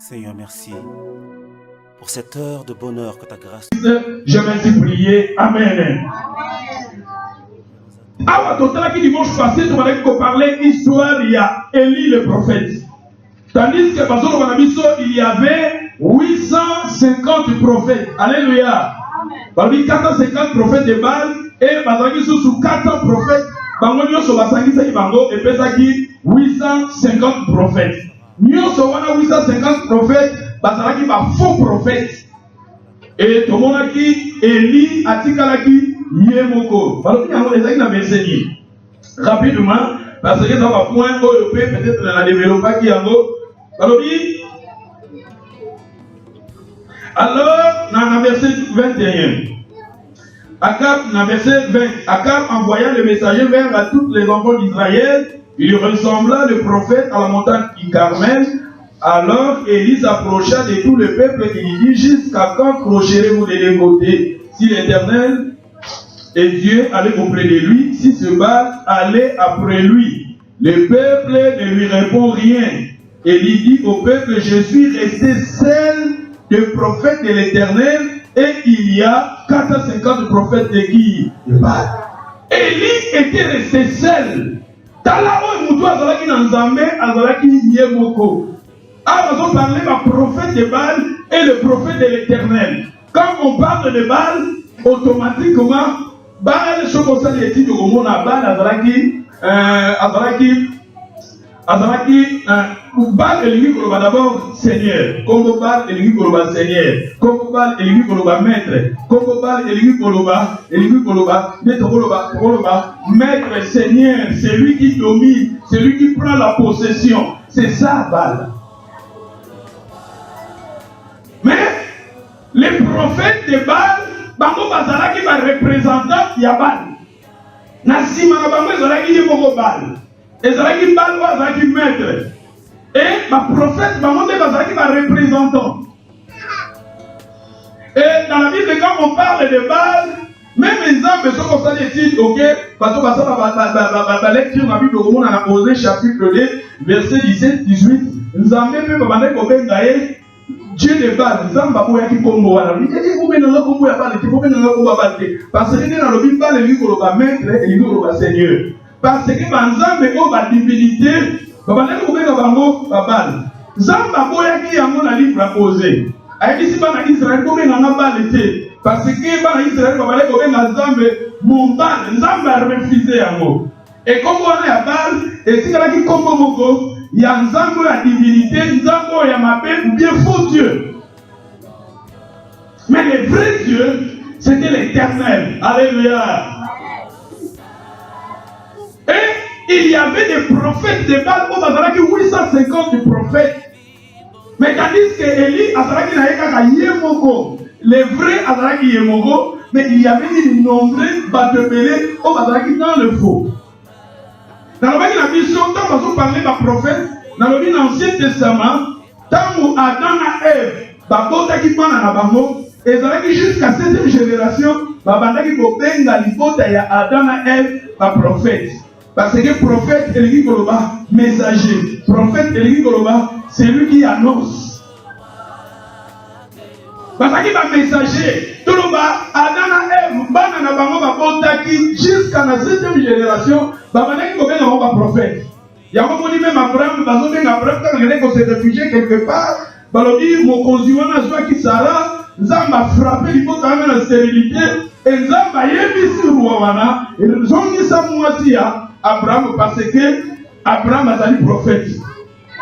Seigneur, merci pour cette heure de bonheur que ta grâce. Je vais ainsi prier. Amen. Awa total qui dimanche passé, tu m'as parlé histoire, il y a Élie le prophète. Tandis que Bazoro Wanabiso, il y avait 850 prophètes. Alléluia. Amen. 450 prophètes de Baal et Bazaki sous 400 prophètes. Bangonio so Basaki Saki Bango et Pesaki 850 prophètes. Nous sommes 850 prophètes, Bazaki ba faux prophètes. Et tout le monde qui Élie Atikalaki Yemoko. Alors il y a des gens qui n'avaient enseigné rapidement parce que ça va point peut-être dans la développer qui a alors, dans le verset 21, Akab, dans le verset 20, Akab envoya le messager vers tous les enfants d'Israël. Il ressembla le prophète à la montagne du Carmel. Alors Élie s'approcha de tout le peuple et il dit: jusqu'à quand crocherez-vous de deux côtés? Si l'Éternel et Dieu allait auprès de lui, si ce Baal allait après lui. Le peuple ne lui répond rien. Élie dit au peuple: je suis resté seul de prophète de l'Éternel, et il y a 450 prophètes de qui? De Baal. Élie était resté seul. Talao et Moutou Azalaki Nanzambe, Azalaki Yemoko. Alors on parlait du prophète de Baal et le prophète de l'Éternel. Quand on parle de Baal, automatiquement, Baal, ce qu'on sait les titres au monde à Baal, Azalaki, Baal et Koloba d'abord Seigneur. Comme Baal et Koloba Seigneur. Comme Baal et Koloba Maître. Comme Baal et Koloba Maître Seigneur. C'est lui qui domine, c'est lui qui prend la possession. C'est ça Baal. Mais les prophètes de Baal, Bango Bazalaki va représentant Yabal. Nassima Bango Bazalaki Yemoko Baal. Ezalaki Baal ou Azalaki maître. Et ma prophète Bango Bazalaki va représentant. Et dans la Bible, quand on parle de Baal, même les hommes sont comme ça des titres, ok? Parce que la lecture dans la Bible, on a posé chapitre 2, verset 17-18. Nous avons même demandé qu'on ait Dieu de Baal, Zamba Boya qui Kombo. Il dit vous venez dans le Kombo à Baal, vous venez dans le Kombo à Baal. Parce que dans le Bible, Baal est lui qu'on va mettre et lui qu'on va Seigneur. Parce que dans Zamba Boya divinité, on va mettre au Bango à Baal. Zamba Boya qui a mon livre à poser. Aïe, si Baal Israël, comment on a Baal été? Parce que Baal Israël, on va aller au Zamba, mon Baal, Zamba a refusé à moi. Et comme on est à Baal, et si quelqu'un qui Kombo Moko, il y a Nzambo la divinité, Nzambo ya m'appelle ou bien faux Dieu. Mais le vrai Dieu, c'était l'Éternel. Alléluia. Et il y avait des prophètes de Baal, où il y avait 850 prophètes. Mais tandis que Élie, Azaraki Naïka Yemoko, les vrais Azaraki Yemoko, mais il y avait des nombreux batebélés, où Azaraki dans le faux. Dans le mission, tant qu'on parlait de prophète, dans l'Ancien Testament, tant où Adam et Ève, Babota qui parle à Bamo, et jusqu'à 7e génération, Babanda qui benga l'hypothèse il y a Adam et Ève, prophète. Parce que prophète, Élie Koloba, messager. Prophète, Élie Koloba, c'est lui qui annonce. Parce qu'il va messager. Tout le monde, Adam et Ève, Banana Bango, Babota qui, jusqu'à la 7e génération, Babanda qui benga un prophète. Il y a un moment même Abraham, quand on s'est réfugié quelque part, Balobi, mon conjoint, qui Sarah, Zamba frappé, il faut quand même la stérilité, et Zamba yébisi Rouawana, et ils ont mis ça moitié à Abraham parce que Abraham a été prophète.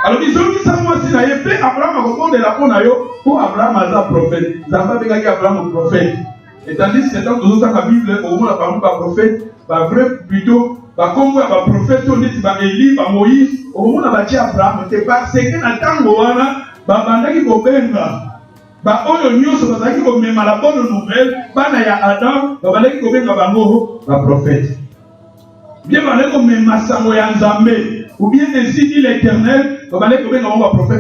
Alors ils ont mis ça moitié à Yépé, Abraham a répondu la Ponayo, pour Abraham a été prophète. Zamba a dit Abraham est prophète. Et tandis que dans toute la Bible, au moins la parole pas prophète, pas vrai plutôt. Comme un prophète, on dit Élie, Moïse, au moment où on a bâti Abraham, c'est parce que dans le temps où on a dit qu'on a la bonne nouvelle, il y a Adam, prophète. Bien, ou bien ainsi dit l'Éternel, prophète.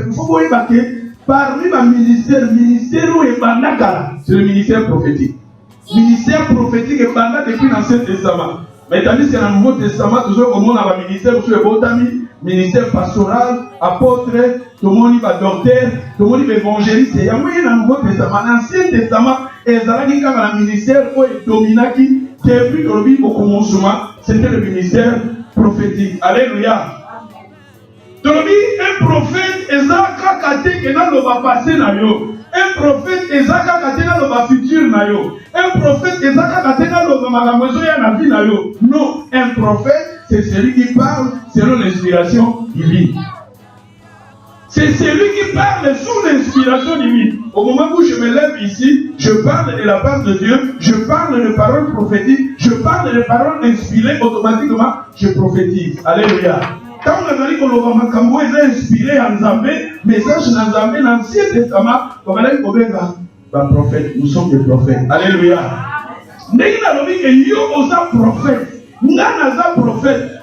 Il faut voir que parmi les ministères, c'est le ministère prophétique. Le ministère prophétique est depuis l'Ancien Testament. Mais tandis que dans le Nouveau Testament, toujours au monde a un ministère, sur le Botami, ministère pastoral, apôtre, tout le monde va docteur, tout le monde va évangéliste. Il y a moyen dans le Nouveau Testament, l'Ancien Testament, et il y a un ministère où il domina qui depuis au commencement, c'était le ministère prophétique. Alléluia. Donc, un prophète, il va passer dans yo. Un prophète, il va futur dans yo. Un prophète, il va non, un prophète, c'est celui qui parle selon l'inspiration divine. C'est celui qui parle sous l'inspiration divine. Au moment où je me lève ici, je parle de la part de Dieu, je parle de paroles prophétiques, je parle de paroles inspirées, automatiquement, je prophétise. Alléluia. Quand on a dit que l'Obama est inspiré en Zambé, message en Zambé, dans l'Ancien Testament, on a dit que prophète, nous sommes des prophètes. Alléluia. Mais il a dit que yo osa prophète. Nana prophète.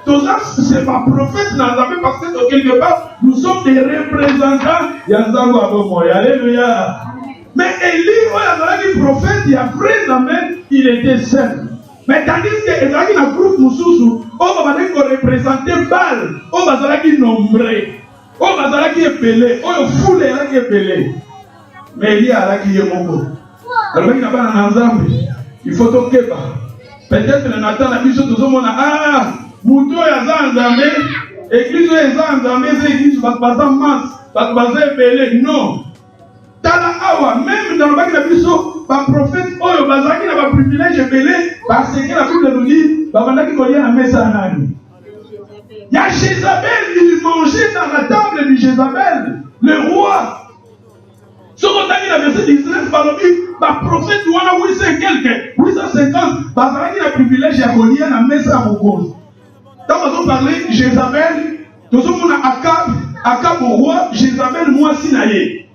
C'est pas prophète dans Zambé parce que quelque part, nous sommes des représentants. Yanzango Abomoy. Alléluia. Mais Élie, il a prophète, il a pris Zambé, il était seul. Mais tandis que il y a un groupe Moussoussou, on va représenter Baal, on va nombré, on va épelé, on va fouler épelé. Mais il y a qui est moko. Alors il n'y a pas un ensemble. Il faut toquer pas. Peut-être que Nathan a vu ce que tout le monde a. Moutou est en Zambé, église est en Zambé, c'est église va passer en masse, va passer épelé. Non. Tala awa, même dans le bac de Bissot, par prophète, oh, bazaki n'a pas privilège épelé, parce que la Bible nous dit, babandaki kolia na mesa nani. Il y a Jézabel, il mangeait dans la table de Jézabel, le roi. Ce qu'on a dit dans le verset 19, par le par prophète, ou on a 850, bazaki n'a privilège à kolia na mesa mokozi. Quand on parle de Jézabel, nous sommes à Akab au roi, Jézabel, moi sinaye.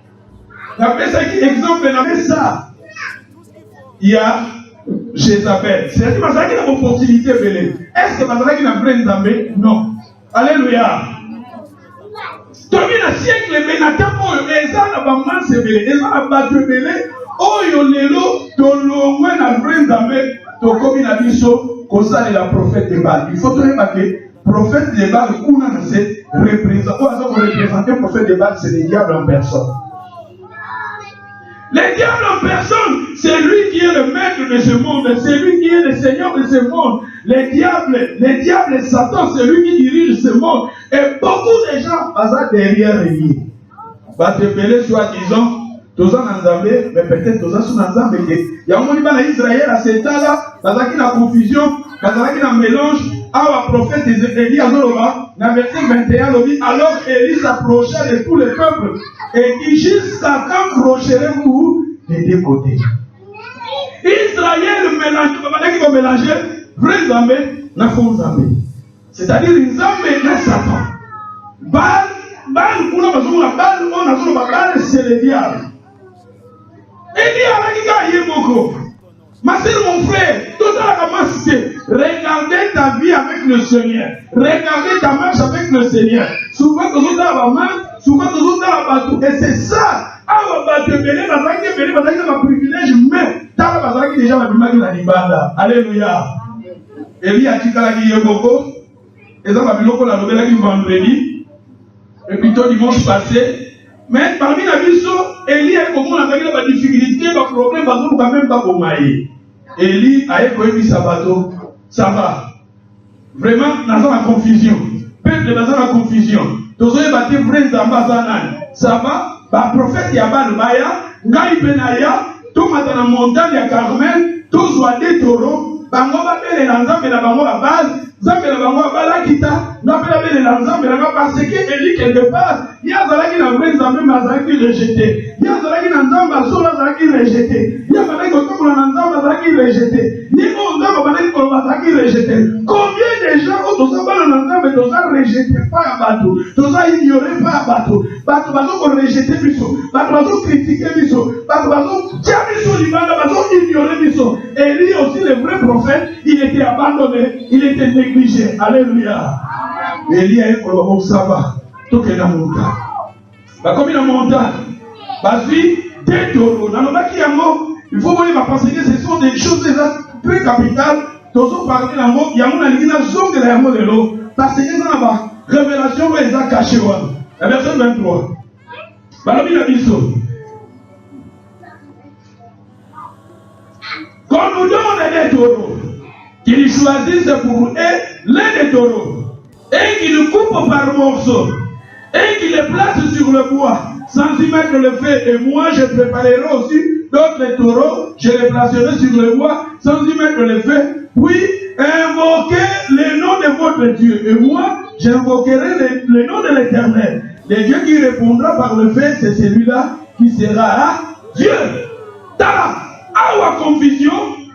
Exemple, ça. Il y a Jézabel. C'est-à-dire qu'il a une opportunité. Est-ce que qu'il a pris Zambé? Non. Alléluia. Dans le siècle, mais Nathan, il y a un masse belé, il y a un bateau belé, oh, il y a l'élo, dans le moins à pris Zambé, dans le a dit comme ça, il y a prophète de Baal. Il faut tout remarquer, prophète de Baal, c'est représenter le prophète de Baal, c'est le diable en personne. Le diable en personne, c'est lui qui est le maître de ce monde, c'est lui qui est le seigneur de ce monde. Le diable Satan, c'est lui qui dirige ce monde. Et beaucoup de gens passent derrière lui. Va te appeler soi-disant, tous en Zambé, mais peut-être tous en Zambé. Il y a un moment en Israël à cet âge-là, dans la confusion, dans la mélange, à la prophète Élie Azorova, dans le verset 21, alors Élie s'approcha de tous les peuples. Et dit jusqu'à quand crocherez-vous des deux côtés? Israël mélange, qui va mélanger vrai Zambé, na faux Zambé. C'est-à-dire Zambé na Satan. Baal, c'est le diable. Et dit à la Yemoko, ma soeur, mon frère, tout à la capacité, regardez ta vie avec le Seigneur. Regardez ta marche avec le Seigneur. Souvent, tu as la main, souvent, tu as la bateau. Et c'est ça. Privilège, mais tu as déjà la libanda. Alléluia. Élie a dit qu'il y a beaucoup. Et ça va bien la nouvelle vendredi. Et puis, dimanche passé. Mais parmi la vie, Élie a comment on a des difficultés, des problèmes, parce qu'on ne peut même pas commailler. Élie a écouté sa bateau. Ça va. Vraiment, dans la confusion. Peuple dans la confusion. Tous les bâtiments prennent ça va. Le prophète Yaba le Baya, Ngaï Benaya, tout dans la montagne à Carmel, tous sont des taureaux. Bango va faire les lanzambe la bango à base. Zambe la bango à balakita. N'a pas fait les lanzambe la parce que Élie quelque part. Il y a Zalaki la vraie Zambé Mazaki rejeté. Il y a Zalaki Nanzamba Sola Zalaki rejeté. Il y a Zalaki comme la Nanzamba Zalaki rejeté. Il y a Zalaki comme Zalaki rejeté. Combien de gens ont tous les Nanzamba tous rejeté par un bateau, tous ignoré par un bateau. Bateau bateau rejeté biso. Bateau bateau critiqué biso. Bateau bateau diabiso libanda bateau ignoré biso. Élie aussi le vrai prophète, il était abandonné, il était négligé. Alléluia. Élie a eu pour le sabbat. Tout est dans la montagne. Comme il est dans la montagne, des taureaux. Il faut voir parce que ce sont des choses très capitales. Tous parler dans le il y a une zone de la de l'eau. Parce que nous avons révélation où ils ont caché. Le verset 23. Balobi na biso. Qu'on nous donne des taureaux, qu'ils choisissent pour eux l'un des taureaux, et qu'ils le coupent par morceaux, et qu'ils les placent sur le bois, sans y mettre le feu. Et moi, je préparerai aussi d'autres taureaux, je les placerai sur le bois, sans y mettre le feu. Puis, invoquez le nom de votre Dieu. Et moi, j'invoquerai le nom de l'Éternel. Le Dieu qui répondra par le feu, c'est celui-là qui sera Dieu. Tala, awa confusion,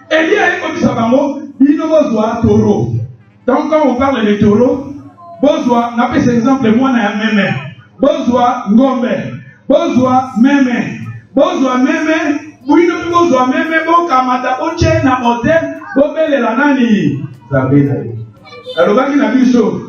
Elia et Komisabamo, il ne voit taureau. Donc, quand on parle de taureau, Bozwa, n'a pas cet exemple, moi, n'a même. Bozwa, ngombe. Bozwa, meme. Bozwa, meme. Oui, nous bozwa, meme. Bo kamata, oche, na hotel. Bobele, la nani. Zabé, alors, baki na biso.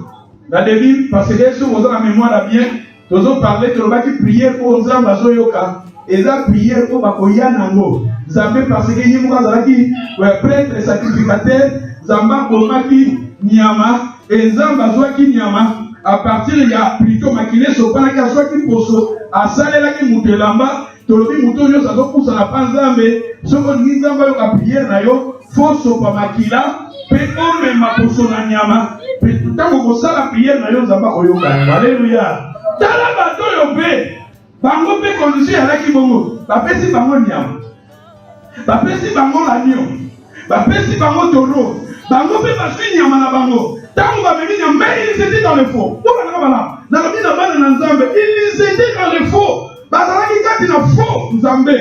La début, parce que si vous avez la mémoire bien, nous avons parlé de la prière pour les gens yoka. Et la prière pour Bakoya Nango. Zambé, parce que nous avons prêtre sacrificateur. Zamba, Komaki, Nyama. Et Zamba, Zwaki, Nyama. À partir il y a plutôt maquillé sur Panaka, Zwaki, Poso. À Salela, qui Moutelamba. Tolobi, Moutonio, ça doit pousser à la Panzambe. Ce qu'on dit, Zamba, la prière, Nayo. Fosso, Pamakila. Péon, même ma Poso, Nanyama. Tant que vous la prière, na yo zamba koyoka. Alléluia. Tala bato yo pe. Bango pe condition ala ki bongo. Ba pesi bango nyama. Ba pesi bango la nio. Ba pesi bango toro. Bango pe ba sui nyama na bango. Tant ba memi nyama, mais ils étaient dans le faux. Pourquoi na bala? Na lobi na bana na Nzambe, ils étaient dans le faux. Bazalaki kati na faux Nzambe.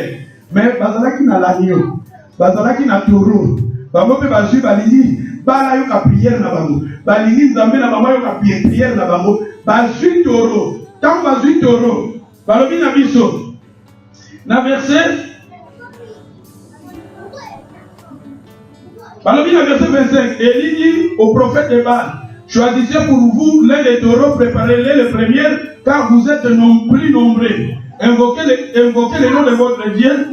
Mais bazalaki na la nio. Bazalaki na toro. Bango pe ba sui balidi. Bala yo ka prière na bango. Balingi Nzambe na bango yo ka prière na bango. Bazui toro. Tant bazui toro. Balobi na biso. Na verset. Balobi na verset 25. Élie dit au prophète de Baal, choisissez pour vous l'un des taureaux, préparez-les le premier, car vous êtes plus nombreux. Invoquez le nom de votre Dieu,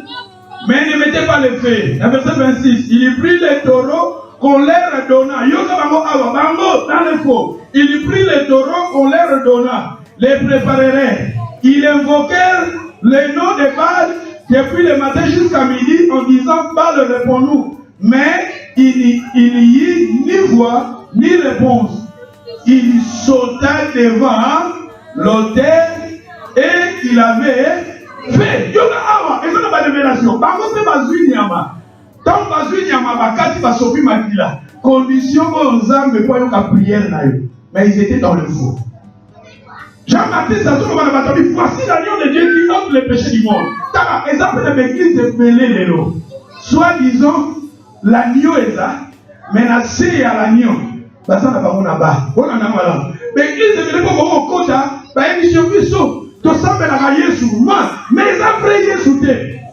mais ne mettez pas le feu. Na verset 26. Il prit les taureaux qu'on leur donna. Yoka bango awa bango dans le faux. Il prit les taureaux qu'on leur donna. Les préparerait. Il invoquèrent le nom de Baal depuis le matin jusqu'à midi en disant Baal réponds-nous. Mais il n'y eut ni voix ni réponse. Il sauta devant l'autel et il avait fait. Yoka awa. Et ça n'a pas de révélation. Bango se bazui nyama. Tant bazui nyama bakati basopi makila. Condition aux âmes pour yoka prière na yo. Mais ils étaient dans le faux. Jean-Baptiste a toujours dit voici l'agneau de Dieu qui ôte les péchés du monde. T'as exemple de l'église de mêlé l'eau. Soit disons l'agneau est là, mais la c'est à l'agneau. Bah ça n'a pas mon abat. On en a mal. L'église de mêlé pour mon quota, bah émission puisson. Tout ça mais la Yesu mais après Yesu te. Et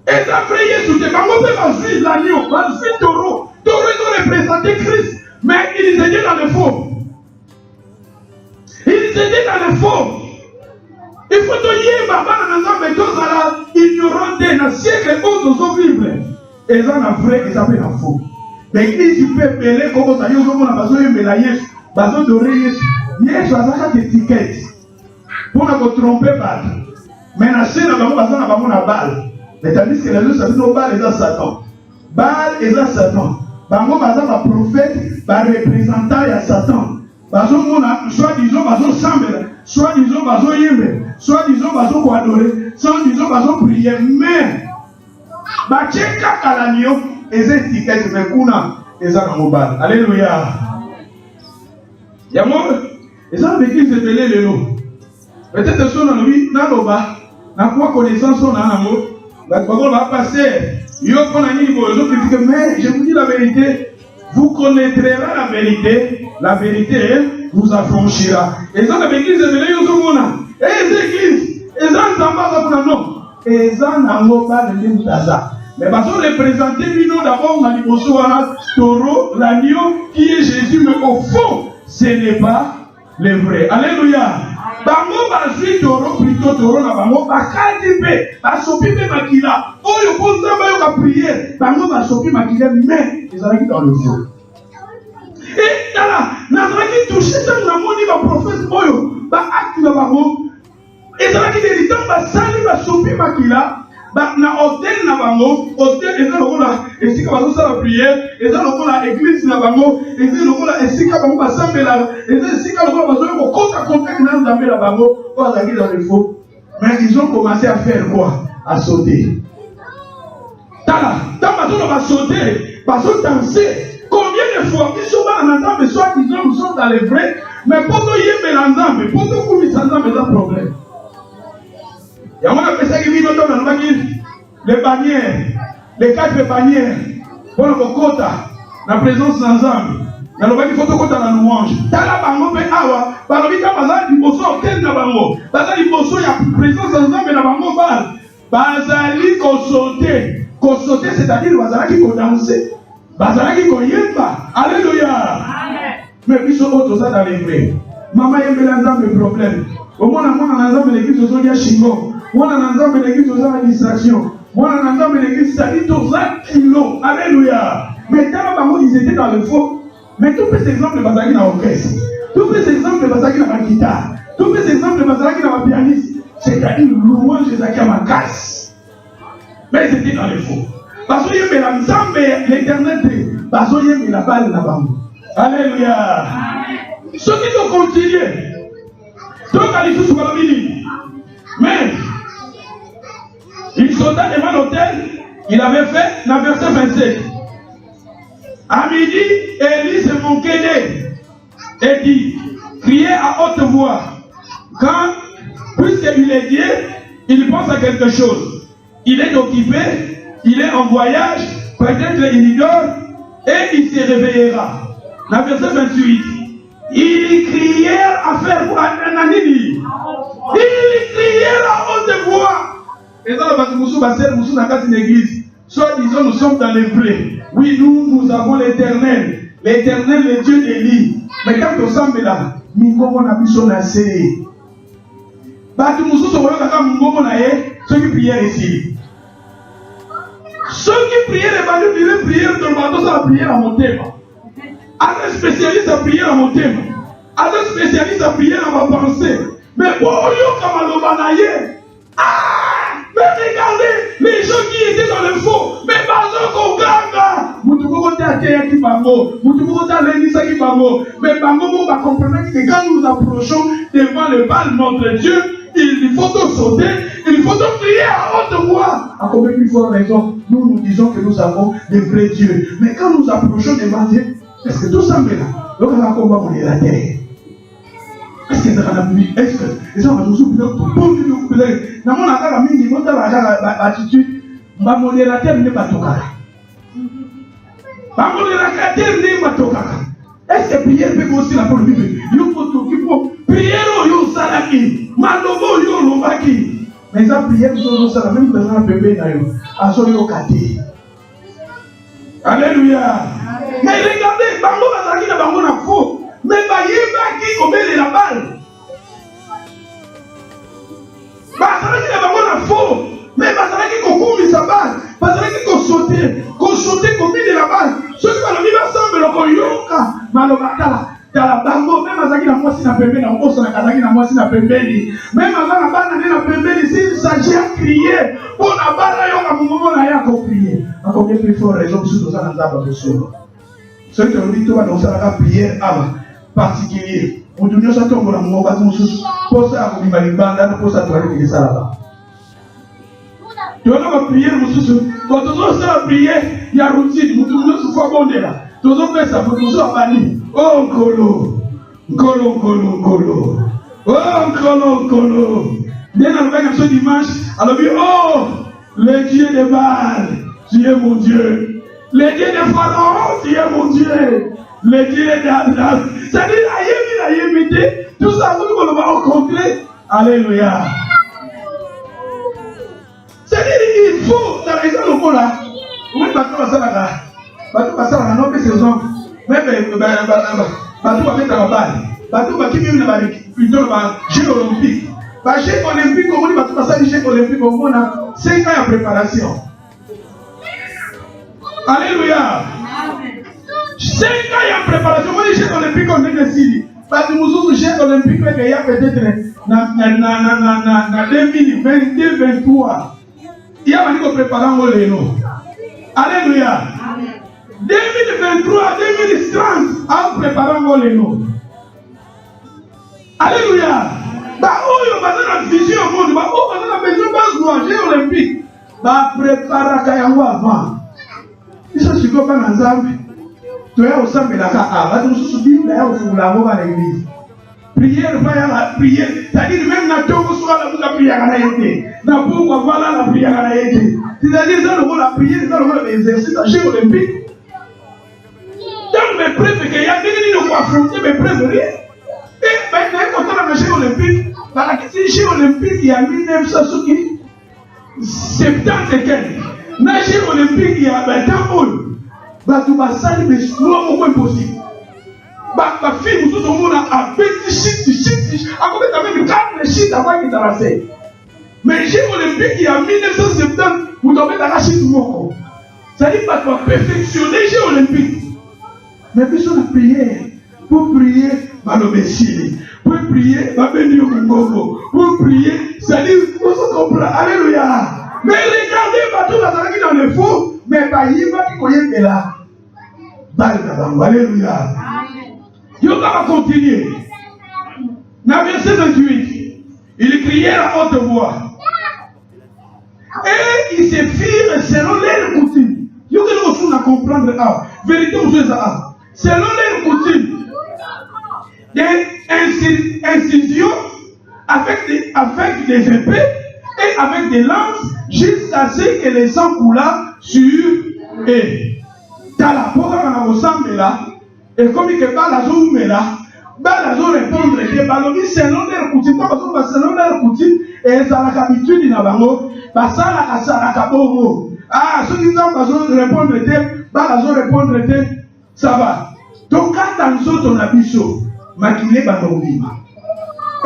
après Yesu te, bah on peut pas suivre l'agneau, bah suivre taureau. Taureau ils ont représenté Christ, mais ils étaient dans le faux. Ils étaient dans le faux. Il faut te dire, Baba, mais tous à la ignorante, dans le siècle où nous sommes vivre. Et ça, on vrai, et ça fait un faux. L'église, tu peux mêler comme ça, on a besoin de mêler, besoin de réussir. Yesu a ça des étiquettes. Pour ne tromper pas. Mais la scène, on a besoin de balle. Mais tandis que les autres, ça dit, nos balles, ils ont Satan. Balle, ils ont Satan. Bango, par exemple, un prophète, un représentant, il y a Satan. Soit disons, soit disons, soit disons, adorer, soit disons, prier, mais, Bacheka Kalanio, et c'est étiquette, mais Kuna, et ça dans mon bal. Alléluia. Yamo, et ça, avec qui c'est belé le nom. Peut-être que son ami, Nanoba, n'a pas connaissance son amour, on va passer. Yo, qu'on a dit, mais je vous dis la vérité. Vous connaîtrez la vérité vous affranchira. Et ça, l'église de Belé, et les églises, et ça, ça va non. Et ça, n'a pas de l'imutaza. Mais parce qu'on représente, nous d'abord, on a dit, taureau, l'agneau, qui est Jésus, mais au fond, ce n'est pas le vrai. Alléluia. Bango bazui taureau, plutôt taureau, na bango, bakadi pe, basopi pe makila. Oh, yo konza ba yo ka prière. Bango basopi makila, mais ils arrivent dans le faux. Et nazalaki touché ça namoni ba prophète oyo ba acte na bango ezalaki de temps basali basopi makila na hôtel na bango hôtel eza lokola esika bazosala prière eza lokola église na bango eza lokola esika bango basambela eza esika lokola bazoya kokota contact na nzambe na bango oyo azalaki dans le faux. Mais ils ont commencé à faire quoi? À sauter. Tala, dans bazola va sauter, bazo danser. Combien de fois ils sont dans l'ensemble, soit disant nous sommes dans les vrais, mais pour nous y est l'ensemble, pour nous couper l'ensemble, c'est un problème. Il y a un personne qui vit dans le monde, les bannières, les 4 bannières, pour le quota, la présence d'ensemble. Dans le monde, il faut que la louange. Dans la bango, awa, par le cas, bazali bosso hôtel na bango, bazali bosso ya présence d'ensemble na bango bal, bazali kosote, c'est-à-dire bazali ko danser. Bazalaki koyemba. Alléluia. Mais biso autres ça dans les vrais. Maman yembela nzambe problème. Au moins na nzambe l'église ozolia chingo. Mwana na nzambe l'église ozala distraction. Mwana na nzambe l'église sali toza kilo. Alléluia. Mais quand bango ils étaient dans le faux. Mais tous ces exemples bazalaki na orchestre. Tous ces exemples bazalaki na guitare. Tous ces exemples bazalaki na pianiste. C'est-à-dire louange ezalaki ma casse. Mais ils étaient dans le faux. Parce que l'éternel, parce que la balle là bas. Alléluia. Ceux qui ont continué, donc à l'issue sur la mini. Mais il sauta devant l'hôtel, il avait fait la verset 27. À midi, Élie se manquait d'eux et dit, criez à haute voix. Quand, puisqu'il est Dieu, il pense à quelque chose. Il est occupé. Il est en voyage, peut-être il dort et il se réveillera. La verset 28. Il criait à faire quoi? Il criait à haute voix. Et dans une église, soit disons nous sommes dans les vrais. Oui, nous avons l'éternel. L'éternel, le Dieu d'Élie. Mais quand nous sommes là, nous avons la mission assez. Ceux qui prièrent ici. Ceux qui priaient les balles, ils prièrent de bateau, ça a prié à mon thème. Un spécialiste a prié à mon thème. Un spécialiste a prié à ma pensée. Mais pour eux, comme à l'Obanaye, mais regardez, les gens qui étaient dans le faux, mais Bazo Koganga, Moutouko Tate qui Bango, Moutouko Lenisa qui Bango, mais Bango va comprendre que quand nous approchons devant le bal, notre Dieu, il faut donc sauter, il faut donc crier à haute voix. À combien plus forte raison, nous disons que nous avons des vrais dieux. Mais quand nous approchons devant Dieu, est-ce que tout semble là? Donc on va combattre la terre. Est-ce que ça va nous est-ce que ça va nous oublier pour nous oublier? Dans mon affaire, la mine, mon attitude, ma modérateur n'est pas tocara. Ma modérateur n'est pas tocara. Est-ce que prière peut aussi la pour le vivre? Il faut prière au salaki, malobo yo lobaki. Mais ça prière nous ça la même personne bébé na yo. Azo yo kati. Alléluia. Mais regardez, bango bazaki na bango na faux. Mais bayeba qui obéit la balle. Bazaki na bango na faux. Mais bazaki kokumi sa balle. Bazaki ko sauter comme de la balle. Ceux qui vont vivre ensemble le koyoka malobakala. La bango même azaki na mwasi na pembeni na oso na kazaki na mwasi na pembeni. Même azana bana na pembeni s'il s'agit à crier pour la bana yo ka mungomo na ya ko prier. Encore bien plus fort raison que nous avons dans le solo. Ceux qui ont dit toi dans sa prière ava particulier. On dit ça tombe na mungomo ba mususu. Pour ça ko bimalibanda pour ça toi aller ça là-bas. Tu vas la prière mususu. Quand tu vas la prière, il y a routine, mususu faut bonner là. Tu vas faire ça pour mususu abani. Oh, Nkolo. Oh, Nkolo. Bien avec ce dimanche, alors dit, oh, le Dieu de Baal, tu es mon Dieu. Le Dieu de Pharaon, tu es mon Dieu. Le Dieu d'Adam. C'est-à-dire, aïe, tout ça, nous va rencontrer. Alléluia. C'est-à-dire, il faut, dans les gens, là, oui, parce que non, mais c'est gens. Même bateau va mettre la balle. Bateau va qui vient plutôt le jeu olympique. Le jeu olympique, on dit bateau va ça, le jeu olympique, on a 5 ans de préparation. Alléluia. 5 ans il y a préparation. Moi, les Jeux olympiques, on est décidé. Parce que nous, les Jeux olympiques, il y a peut-être dans 2023. Il y a une préparation au Léno. Alléluia. 2023, 2030, en préparant au Léno. Alléluia. Bah, où il y a une vision au monde, bah, où il y a besoin de Jeux olympiques. Bah, préparation avant. Ils sont sur le plan ensemble. Tu es au centre de la CAA. Tu es au Bible, là, au fond, à l'église. Prière, prière. C'est-à-dire, même dans le soir, la prière à la été. Dans pourquoi voilà la prière à la été. C'est-à-dire, dans le mot la prière, dans le mot l'exercice, à Jeux olympiques. Dans mes preuves, il y a des gens qui ont affronté mes preuves, rien. Et maintenant, quand on a les Jeux olympiques, dans la question des Jeux olympiques, il y a 1970 et quelques. Dans les Jeux olympiques, il y a 20 ans. Bah, tu vas salir, mais c'est impossible. Bah, fille, vous tout le monde a petit shit. À côté, tu as même 4 shit avant qu'il t'arrache. Mais les Jeux olympiques, il y a 1970, vous tombez dans la shit moko. Ça dit pas tu vas perfectionner les Jeux olympiques. Mais puis sur la prière, pour prier, bah, le Messie. Pour prier, bah, bénir au Congo. Pour prier, ça dit, vous se comprenez. Alléluia. Mais regardez, bah, tout va s'arrêter dans le faux. Mais bah, il va qui connaît là. Alléluia. Dieu va continuer. Dans verset 28, ils crièrent à haute voix. Et ils se firent selon leur coutume. Dieu va nous comprendre. Vérité ou ça. Selon leur coutume. Des incisions avec des épées et avec des lances jusqu'à ce que les sang coula sur eux. Dans la porte, on a ressemblé là. Et comme il y a Balazo là, Balazo répondre que Balobi selon leur coutume, selon leur coutume, et ça la habitude dans Bango, ça la Kabomo. Ah, ceux qui ont besoin de répondre que Balazo répondre que ça va. Donc, quand dans nous autres on a bicho, maquillé Balobi.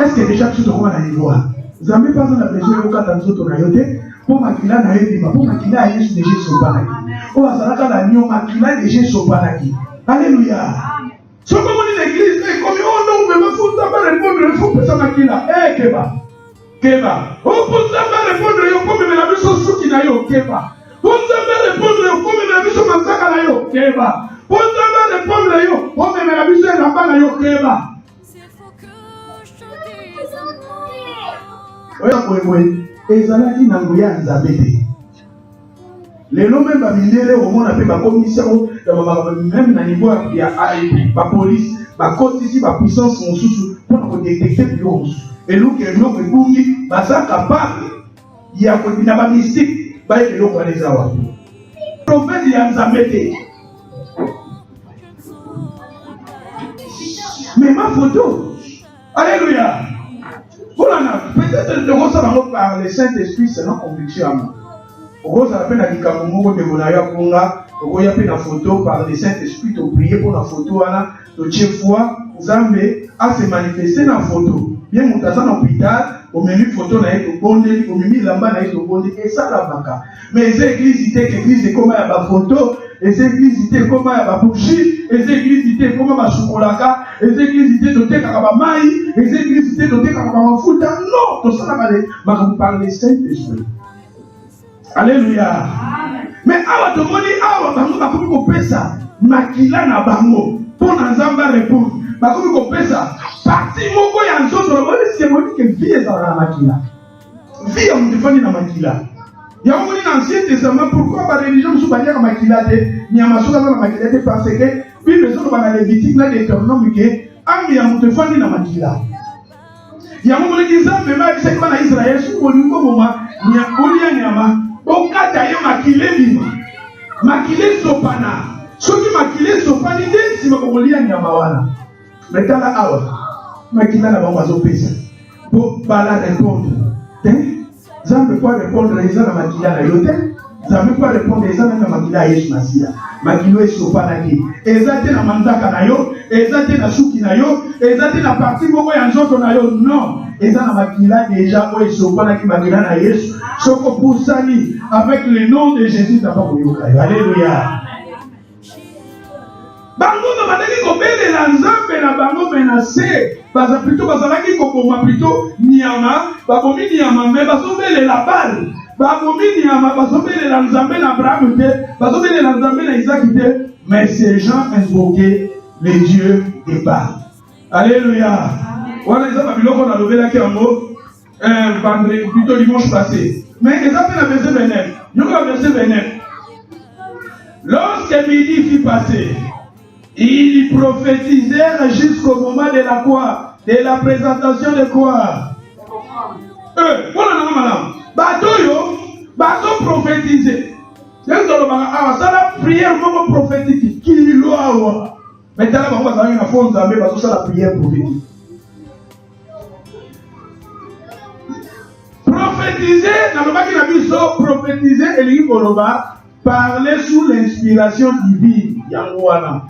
Est-ce que déjà tout le monde a les voix? Vous n'avez pas besoin de besoin quand dans nous autres on a yoté? Pour maquiller na yébima, pour maquiller à Yesu déjà sopanaki. Pour maquiller na nyo maquiller déjà sopanaki. Alléluia. Ce que vous dites l'église, comme oh non, mais il faut d'abord répondre, il faut que ça maquille là. Eh, Keba. Oh, pour d'abord répondre, il faut que la mission soit qui n'a yo, Keba. Pour d'abord répondre, il faut que la mission massacre na yo, Keba. Pour d'abord répondre, il faut que la mission est là-bas na yo, Keba. Oui. Et ça l'a dit dans le Zabété. Les noms même bamilele au monde appelle ma commission, même dans le niveau il y a la police, la côte ici, la puissance mon sous pour détecter le virus. Et nous qui nous répondons, ça capable, il y a un mystique, il y a les awa. Le prophète il y a Zabété. Mais ma photo, alléluia. Voilà, peut-être que nous allons par le Saint-Esprit, c'est notre conviction. Rose appelle à Dikamomo de Bonaya Ponga, Roya appelle la photo par le Saint-Esprit, tu prier pour la photo, tu tiens foi, Zambé a se manifesté dans la photo. Bien, mon taza dans l'hôpital, au menu photo, on a été au bonde, au menu lamba, on a été au bonde, et ça la vaca. Mais les églises, c'est comme il y a la photo, les églises, c'est comme il y a la bougie, les églises, c'est comme il y a la chocolata, les églises, c'est comme il y a la maï, les églises, c'est comme il y a la fouta. Non, tout ça, on parle de Saint-Esprit. Alléluia. Mais awa to moni awa bango bakomi kopesa makila na bango pour nzamba répondre. Bakomi kopesa parti moko ya nzoto na boni c'est moni que vie ezala na makila. Vie ya mutefani na makila. Ya moni na ancien testament pourquoi ba religion sou bania na makila te nyama soka na makila te parce que Bible zo ba na Lévitique na Deutéronome que ami ya mutefani na makila. Ya moni ki nzambe ma bisa kwa na Israël sou bolingo moma nya olia nyama. Okata ye makile bima makile sopana soki makile sopani nde nsima kokolia nyama wana metala awa makila na bango azopesa po bala répondre te Nzambe po répondre eza na makila na yo te Nzambe po répondre eza na makila ya Yesu Masiya makilo esopanaki eza te na manzaka na yo eza te na suki na yo eza te na parti moko ya nzoto na yo non eza na makila déjà oyo esopanaki makila na Yesu soko pusani avec le nom de Jésus d'abord koyoka. Alléluia. Bango babandaki kobelela nzambe na bango menase. Baza plutôt bazalaki koboma plutôt nyama, babomi nyama mais bazobelela Bal. Babomi nyama bazobelela nzambe na Abraham te, bazobelela nzambe na Isaac te, mais ces gens invoquaient les dieux de Bal. Alléluia. Voilà les hommes biloko na lobelaki yango vendredi plutôt dimanche passé. Mais ils appellent la verset 29. Nous la verset 29. Lorsque midi fut passé, ils prophétisèrent jusqu'au moment de la quoi? De la présentation de quoi? Voilà, madame. Batoyo, bato prophétiser. C'est la prière prophétique. Qui l'a? Mais t'as la maman, ça a fond, ça la prière prophétique. Prophétiser, dans le bas qui prophétiser, et lui, parler sous l'inspiration divine. Yangouana.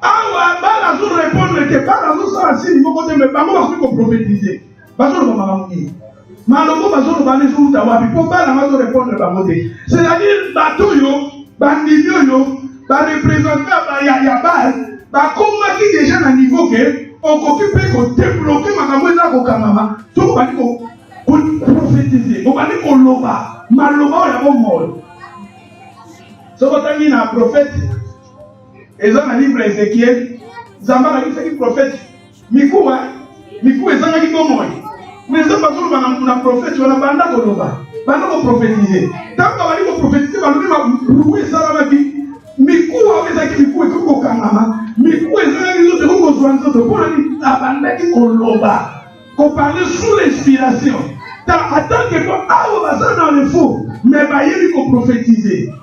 Ah, bah, la répondre que pas la source à si niveau côté, mais pas moi qui prophétiser. Parce que maman dit. Maloko bazo ba les jours d'avoir pour pas la mazo répondre par côté. C'est-à-dire bateau yo, bandilio yo, ba représenter ba ya ba, ba comment qui déjà na niveau que on occupe ko débloquer makambo eza ko kamama. To ba ko prophétiser. On va dire ko loba, maloba ya mo. So ko tangi na prophète. Et dans le livre Ézéchiel, Zamba a dit que prophète, Mikou est un qui comment? Mais ça, parce que le prophète, on a banda koloba, banda ko prophétiser. Tant qu'on va dire prophétiser, on va louer ça là qui Mikou a fait qui Mikou est comme Kangama, Mikou est un qui est comme Zoanzo, pour la banda qui koloba, qu'on parle sous l'inspiration. Attends que toi, ah, on va ça dans le faux, mais bah il faut prophétiser.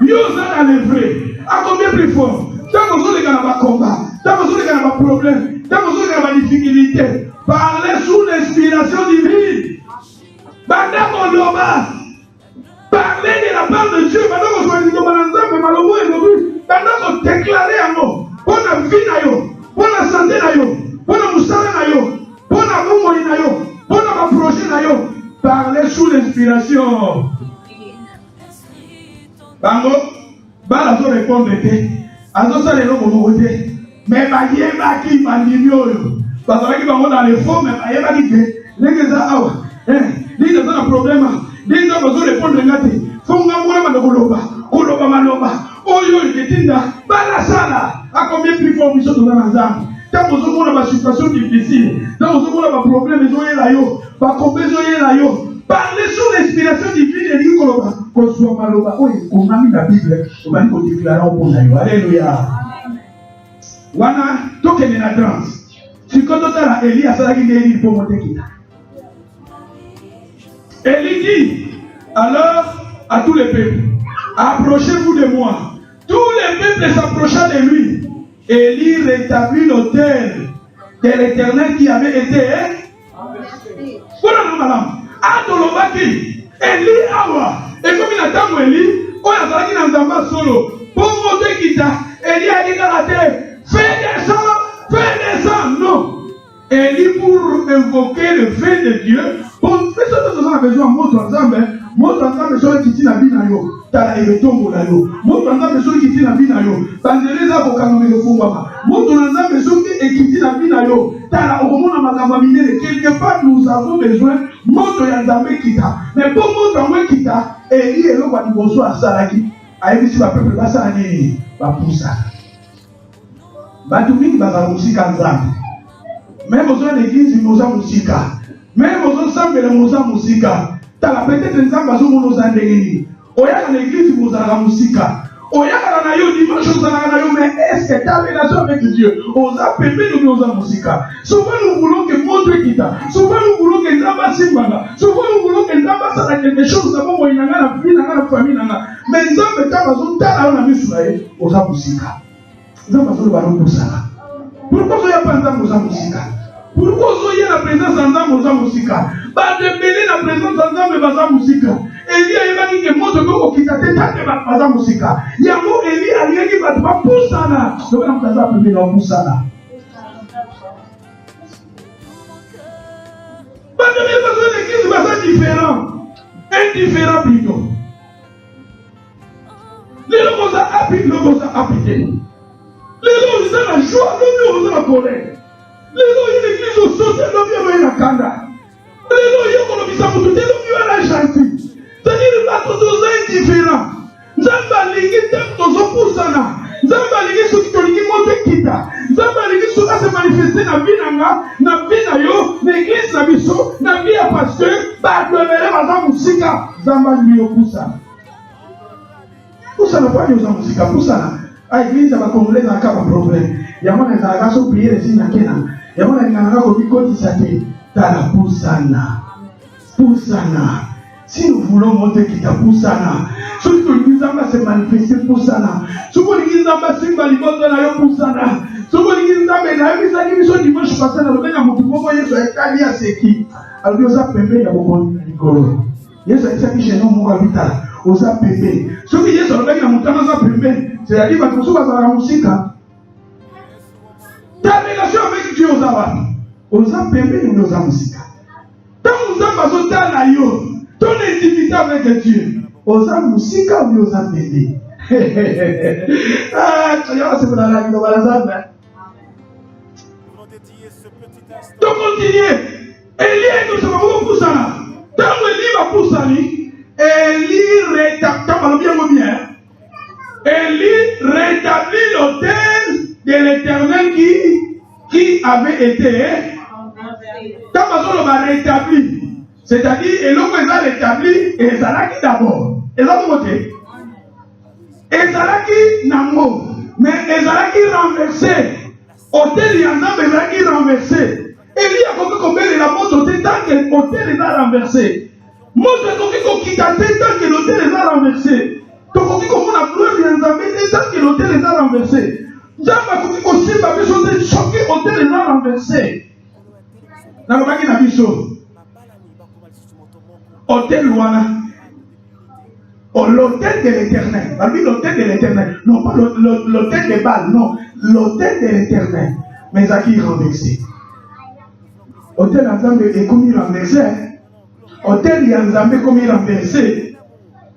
Yo ça dans le vrai, à combien plus fort? Tant que vous avez un combat, tant que vous avez un problème, tant que vous avez une difficulté, parlez sous l'inspiration divine. Parlez de la part de Dieu. Pendant que vous avez dit pendant que déclarez un mot, pour la vie, pour la santé, pour la moussala, pour la moumouine, pour la projet, parlez sous l'inspiration. Bango, bala zo répondre te. Azo ça les lots côté. Mais ba yeba ki bandimio yo. Parce que bango dans les faux mais ba yeba ki te. Les gars awa. Dis dans un problème. Dis dans zo répondre ngate. Fonga mwana mandokoloba. Koloba maloba. Oyo yetinda. Bala sala. A combien plus fort mission dans la zone. Tant que vous avez une situation difficile, tant que vous avez un problème, vous avez un yo. Parlez sous l'inspiration divine et dit qu'on soit maloba. On a mis la Bible, on va nous déclarer au bon. Alléluia. Wana, tout est dans la transe. Si quand on a Élie, à ça qu'il est pour monter qui. Élie dit, alors à tous les peuples, approchez-vous de moi. Tous les peuples s'approchant de lui. Élie rétablit l'autel de l'Éternel qui avait été. Voilà, non, madame. Adolobaki, Élie awa. Et comme il attend Élie, on a dit dans Zamba solo. Pour monter Kita, Élie a dit dans la terre, fais descendre. Non. Élie pour invoquer le fait de Dieu. Pour faire ça, nous avons besoin de montre ensemble. Montre ensemble, sur le kiti na binayo. Tala ebetongo na yo. Montre ensemble, sur le kiti na binayo. Bandeleza bokanome le fungwama. Montre ensemble, sur le kiti na binayo. Tala okomona makamba minene. Quelque part, nous avons besoin. Montre yanzambe kita. Mais pour montre en kita, Élie est là pour nous bonsoir à Salaki. Aïe, si ma peuple va s'aller, va pousser. Batumiki va musique en zam. Même aux l'église, il nous a musique. Même aux ensemble, il nous a musique. T'as la peut-être un zam, nous a ndengeni. Oya l'église, il nous a la musique. Oya na yo dimanche, nous a la yo. Mais est-ce que ta relation avec Dieu, on a pépé nous a musique. Souvent nous voulons que montre kita. Souvent nous voulons que Nzamba simbanga. Souvent nous voulons que Nzamba ça quelque chose. Ça va moi il a la vie, il a la famille, mais Nzamba quand on t'a la mise sur elle, on a musique. Nzamba ça va nous pousser. Pourquoi il y a pas Nzamba musique? Pourquoi il y a la présence d'Nzamba musique? Bah de mêler la présence d'Nzamba musique. Élie a dit que montre que kita te tante ba musique. Yango Élie a dit que va pas pousser là. Donc on a pas pu nous pousser là. Parce que l'église va être différent. Indifférent plutôt. Les locaux a appris le oza apete. Lelo oza na joie, lobi oza na colère. Lelo une église au sauté, lobi oza na kanda. Lelo yokolobisa mutu te lobi oza gentil. C'est-à-dire bato toza indifférent. Nzambe alingi te tozopusana. Nzambe alingi soki tolingi moto ekita. Nzambe alingi soki ase manifeste na vie nanga, na vie na yo, na église na biso, na vie ya pasteur, bato ebele baza musika. Nzambe alingi opusana. Pusana kwa oza musika, pusana. A église ya bakongolais ezalaka baproblème. Yango na ezalaka so priere esi na kena. Yango na elingaka kobikotisa te. Tala pusana. Pusana. Si nous voulons monter qui t'a poussana, si nous voulons se manifester poussana, si nous voulons se manifester poussana, si nous voulons se dimanche passé dans le même moment, nous voyons sur Italie à Seki. Alors nous avons payé à beaucoup de Nicolo. Yes, c'est ça qui chez nous, mon habitat. Nous avons payé. Ce qui est sur le même moment, nous avons payé. C'est-à-dire que nous sommes dans la musique. Ta relation avec Dieu, nous avons payé, nous avons musique. Tant nous avons dans la yo. Ton intimité avec Dieu. Osa musika ou osa bébé. Ah, tu vois, c'est pour la langue de Balazan. Donc, continuez. Élie, nous sommes beaucoup pour ça. Tant Élie va pour ça, Élie rétablit l'autel de l'Éternel qui avait été. Tant qu'on va rétablir. C'est-à-dire, et l'homme est rétabli, et Zalaki d'abord. Et l'autre côté. Et Zalaki n'amo. Mais Zalaki renversé. Hôtel Yanzam, Zalaki renversé. Et lui a compris combien il a monté hôtel tant que l'hôtel est renversé. Moi, je compris qu'on quitte tant que l'hôtel est renversé. Tu compris comment on a pleuré Yanzam, tant que l'hôtel est renversé. J'avais compris qu'on s'est pas besoin de choquer, l'hôtel est renversé. Dans le bac, il a vu ça. Hôtel Louana. L'hôtel de l'éternel. L'hôtel de l'éternel. Non, pas l'hôtel de Baal, non. L'hôtel de l'éternel. Mais à qui renversé? Hôtel Yanzambe est comme il renversé. Hôtel Yanzambe comme il renversé.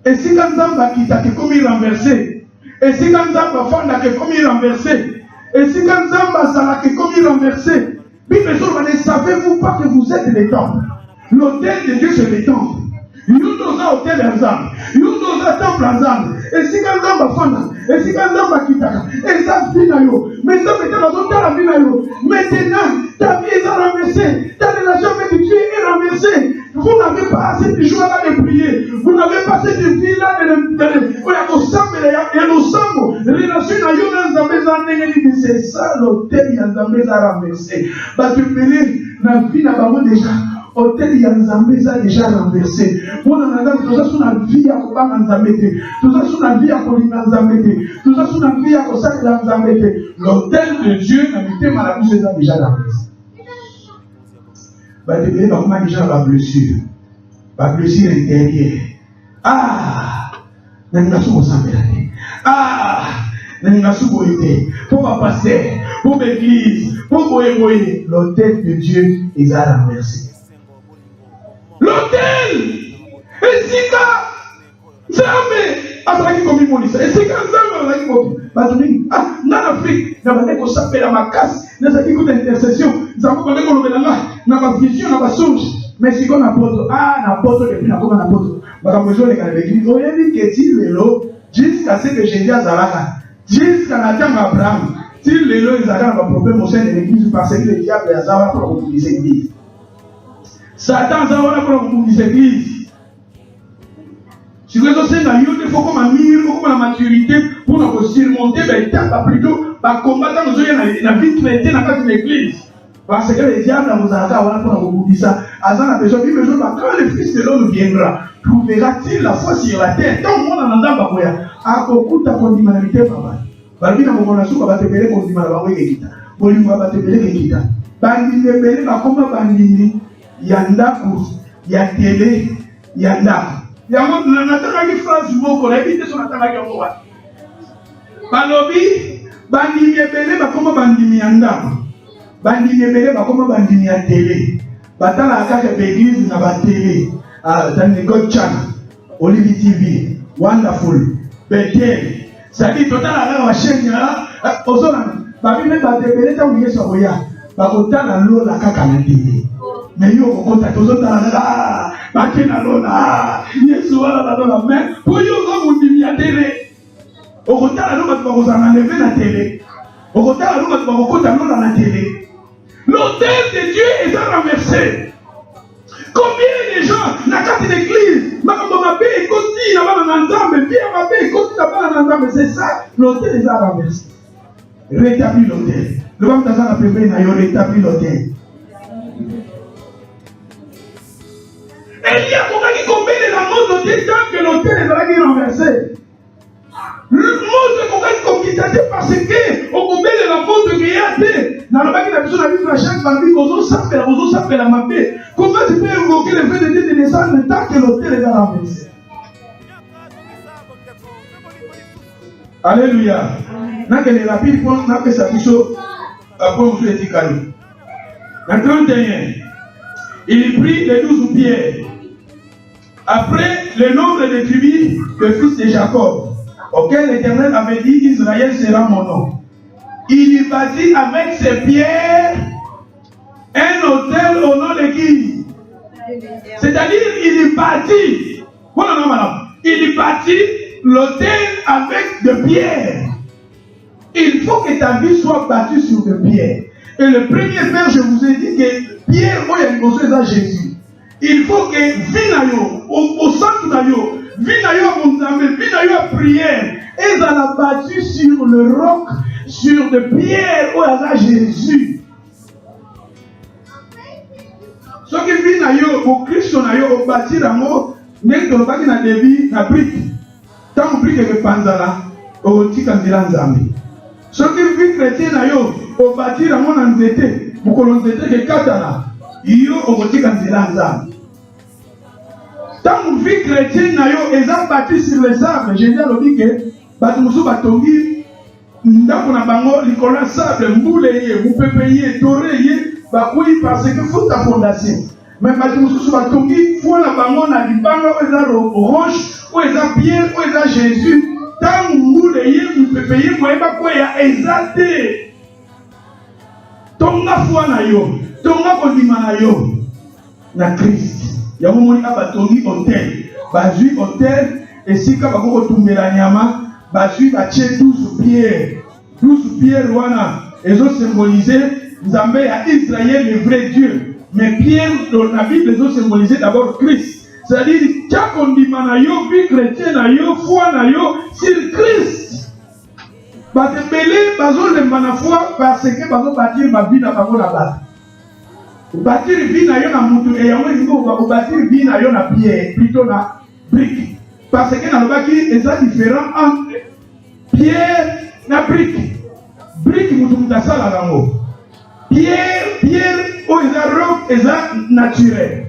Et si Yanzamba quitte comme il renversé. Et si Yanzamba fonda comme il renversé. Et si Yanzamba sala comme il renversé. Bible ne savez-vous pas que vous êtes les temples? L'hôtel de Dieu c'est les temples. Nous nous avons hôtel ensemble. Nous nous avons temple ensemble. Et si quelqu'un va fondre, et si quelqu'un va quitter, et ça finit là. Mais ça fait dans ton temps la vie là. Maintenant, ta vie est renversée. Ta relation avec Dieu est renversée. Vous n'avez pas assez de joie là de prier. Vous n'avez pas assez de vie là de c'est ça l'hôtel Yanzambe a renversé. Bah tu peux lire la vie là-bas déjà. Hôtel Yanzambe a déjà renversé. Pour nous, tout ça sur la vie à Kobanga Nzambete, tout ça sur la vie à Kolina Nzambete, tout ça sur la vie à Kosaka Nzambete. L'hôtel de Dieu n'a été malabouché a déjà renversé. Bah, tu peux déjà la blessure intérieure. Ah, n'importe ah, pour ma pasteur, pour l'église, pour Boé, l'hôtel de Dieu est à renversé. L'hôtel, et si Nzambe azalaki komimonisa, et si Nzambe azalaki komimonisa, ah, dans l'Afrique, na bande ko sapela makasi, nazaki ko intercession, nzambe bande ko lobelanga, na ba vision, na ba songe, mais si qu'on apôtre, ah, na apôtre depuis na comme apôtre, bakamojo le kana l'église, oyebi keti lelo, jusqu'à ce que Jésus azalaka, jusqu'à la temps d'Abraham, si lelo ezalaka na problème au sein de l'église parce que le diable azala pour les églises. Satan a pour les églises. Si vous êtes il faut comme un mur, comme la maturité pour nous surmonter les étapes plutôt combattre nos yeux dans la vie chrétienne dans l'église. Parce que les diables nous attendent pour nous dire ça. Azan a besoin de besoin quand le Fils de l'homme viendra, trouvera-t-il la foi sur la terre? Tant que monde en entend pas à beaucoup de condimalité papa. Balbi na mona suka batebele condimana ba wekita. Boli mwa batebele kekita. Bandi lebele ba koma bandi yandaku ya télé yandaku. Yango nataka ki phrase moko na bité so nataka yango wa. Balobi bandi lebele ba koma bandi yandaku. Bandi lebele ba koma bandi ya télé. Batala akaka l'église na ba télé. Ah, dans les God Channel, Olivier TV, Wonderful, Bethel, C'est-à-dire, total à la chaîne, ozona, babi me batebele ta ouye soya, bakota na lo la kaka na télé. Mais yo okota tozota la, baki na lo na, Yesu wala na lo la mais pour yo zo mundimi ya télé. Okota la lo bato na lever na télé. Okota la lo bato bakota lo na télé. L'autel de Dieu est renversé. Combien de gens na carte d'église, c'est ça, l'autel est renversé. Rétablis l'autel. Le homme dans la privé n'a pas rétabli l'autel. Il y a combien de la mort l'autel tant que l'autel est renversé. Le monde est conquisté parce que au combien de la mort de Guéaté, dans le bac de la personne a vu la chaque famille, aux s'appelle la mapé. Comment tu peux invoquer le fait de Dieu de descendre tant que l'autel est renversé? Alléluia. N'a que les rapides pour n'a que sa bichot après on fait étiqueté. Dans 31, il prit les 12 pierres. Après le nombre de tribus de fils de Jacob, auquel l'Éternel avait dit Israël sera mon nom. Il y bâtit avec ses pierres un autel au nom de qui? C'est-à-dire, il y bâtit. Voilà, non, madame. Il y bâtit l'autel avec de pierres. Il faut que ta vie soit bâtie sur de pierres. Et le premier père, je vous ai dit que pierre, moi, il y a une chose à Jésus. Il faut que Vinayo, au centre d'Ayo, Vinayo à Monzamé, Vinayo à prière, et ça l'a battu sur le roc, sur de pierres, où il y a Jésus. Ce qui Vinayo, au Christ, on a au bâti l'amour, n'est que le bâti n'a dévi, n'a brique. Tant on brique que Panzala, au Tikanzila Nzambi. Ce qui vit chrétien n'a yo, au bâti l'amour n'a zété, pour que l'on zété que Katana, yo au Tikanzila Nzambi. Tant que vie chrétienne na yo, ils ont bâti sur les arbres. J'ai dit à l'objet que Batumusu Batongi, ndako na bango, likola sable, mbouleye, moupepeye, toreye, bakoui parce que faut ta fondation. Mais Batumusu Batongi, faut la bango na libanga, où ils ont roche, où ils ont pierre, où ils ont Jésus. Tant mbouleye, moupepeye, moeba quoi ya exalté. Tonga foi na yo, tonga kondima na yo, na Christ. Il y a un moment où il y a un hôtel. Bazui hôtel, et si il y a un nyama, bazui va tuer 12 pierres. 12 pierres, ils ont symbolisé Zambé à Israël, le vrai Dieu. Mais pierres, dans la Bible, ils ont symbolisé d'abord Christ. C'est-à-dire, quand on dit Manayo, vie chrétienne, foi, sur Christ. Parce que les bazos de Manafoi, parce que bazos bâtir ma vie dans la base. Bâtir vie na yo na mutu et yango il bâtir vie na yo na pierre plutôt na brique parce que na lobaki est différent entre pierre na brique. Brique mutu mutasala lango. Pierre o eza rock eza naturel.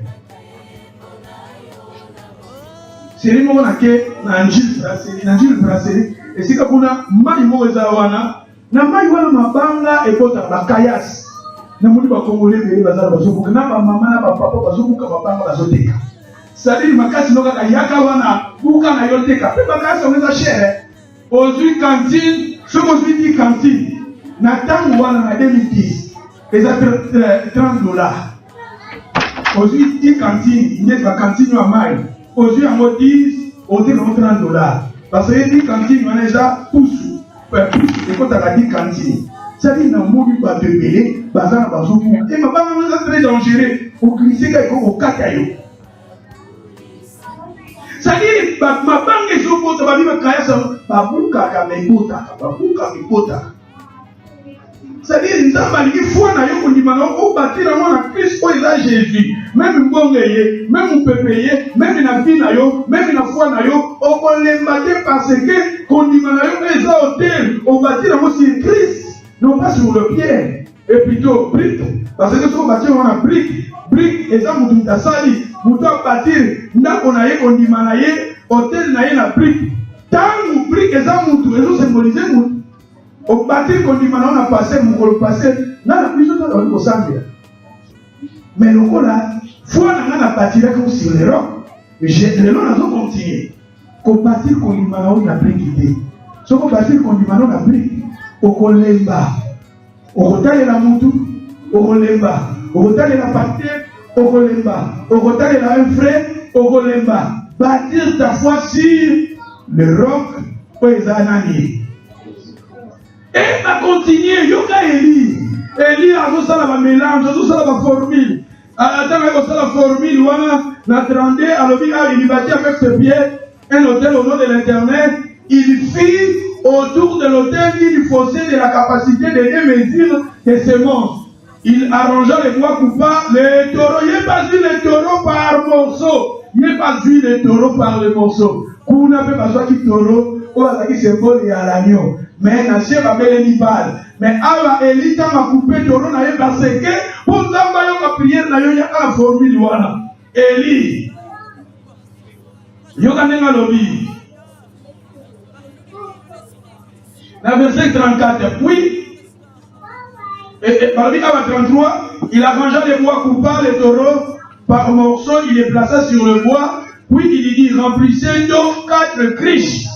C'est le moment que na Angile brasserie et si kapuna mai mo eza wana na mai wana mabanga et kota bakayas. Namoni ba Congolais bele bazala bazobuka na ba mama na ba papa bazobuka mabanga bazoteka. C'est-à-dire makasi noka yaka wana buka na yoteka. Pe bakasi oneza cher. Ozui cantine, ce qu'on dit cantine. Na tango wana na 2010, les $30. Ozui dit cantine, il ba cantine wa mai. Ozui en 10, ozui $30. Parce que dit cantine wana déjà pousse. Et quand tu as dit cantine. C'est-à-dire que nous avons des bébés, nous avons des bébés, et nous avons très dangereux, au glisser au kakayo. C'est-à-dire que ma banque est sur le côté, c'est-à-dire que nous avons dit foi na yo kondimana o bâtir na mona Christ o eza Jésus. Même mbongeye, même pepeye, même na vie na yo, même na foi na yo, o kolemba parce que kondimana yo eza hôtel, o bâtir na mo sur Christ. Non pas sur le pierre, et plutôt brique. Parce que si on bâtit, on a brique. Brique, et ça, on a sali. On doit bâtir, on a on dit manaye, hôtel naye na brique. Tant on brique, et ça, on doit symboliser. On bâtit, on dit manaye, on a passé, on a passé. Là, la puissance, on a samedi. Mais le coup là, faut qu'on a bâti comme sur les rocs. Et le long, on a continué. Qu'on bâtit, qu'on dit manaye, on a brique. Ce qu'on va dire qu'on dit maintenant, on a pris. Okolemba. Okotale la moutou. Okolemba. Okotale la partenaire. Okolemba. Okotale la un frère. Okolemba. Bâtir ta foi sur le roc. Oezanani. Et va continuer. Yoka Eli. Eli a fait ça la mélange. A fait ça la formule. Attends, ça la formule. Na 32. Alors, il bâtit avec ses pieds un hôtel au nom de l'Éternel. Il fit autour de l'autel une fossé de la capacité de 2 mesures de semences. Il arrangea les bois coupables, les taureaux. Il n'est pas vu les taureaux par morceaux. Il n'est pas vu les taureaux par les morceaux. Qu'on n'a pas besoin de taureaux, on a dit symbole et à l'agneau. Mais Naché va mettre les balles. Mais Allah Elita m'a coupé taureau, n'a pas parce que pour ça, on va prier, n'a pas la formule. Eli, yoga nenga lobi. Dans verset 34, puis, parmi à 33, il arrangea les bois coupables, les taureaux, par morceaux, il les plaça sur le bois, puis il dit, remplissez donc 4 criches,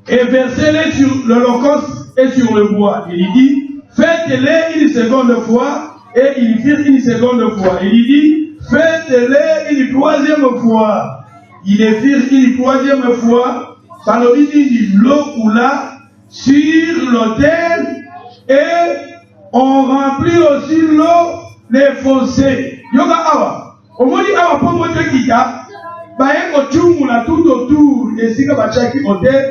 et versez-les sur l'holocauste et sur le bois. Il dit, faites-les une seconde fois, et ils firent une seconde fois. Il dit, faites-les une 3e fois. Ils les firent une 3e fois, par le dit, l'eau coula sur l'autel et on remplit aussi l'eau des fossés. Yoga awa. On m'a dit awa pour moi de kita. Baeko chumu la tout autour et si que bachaki hôtel,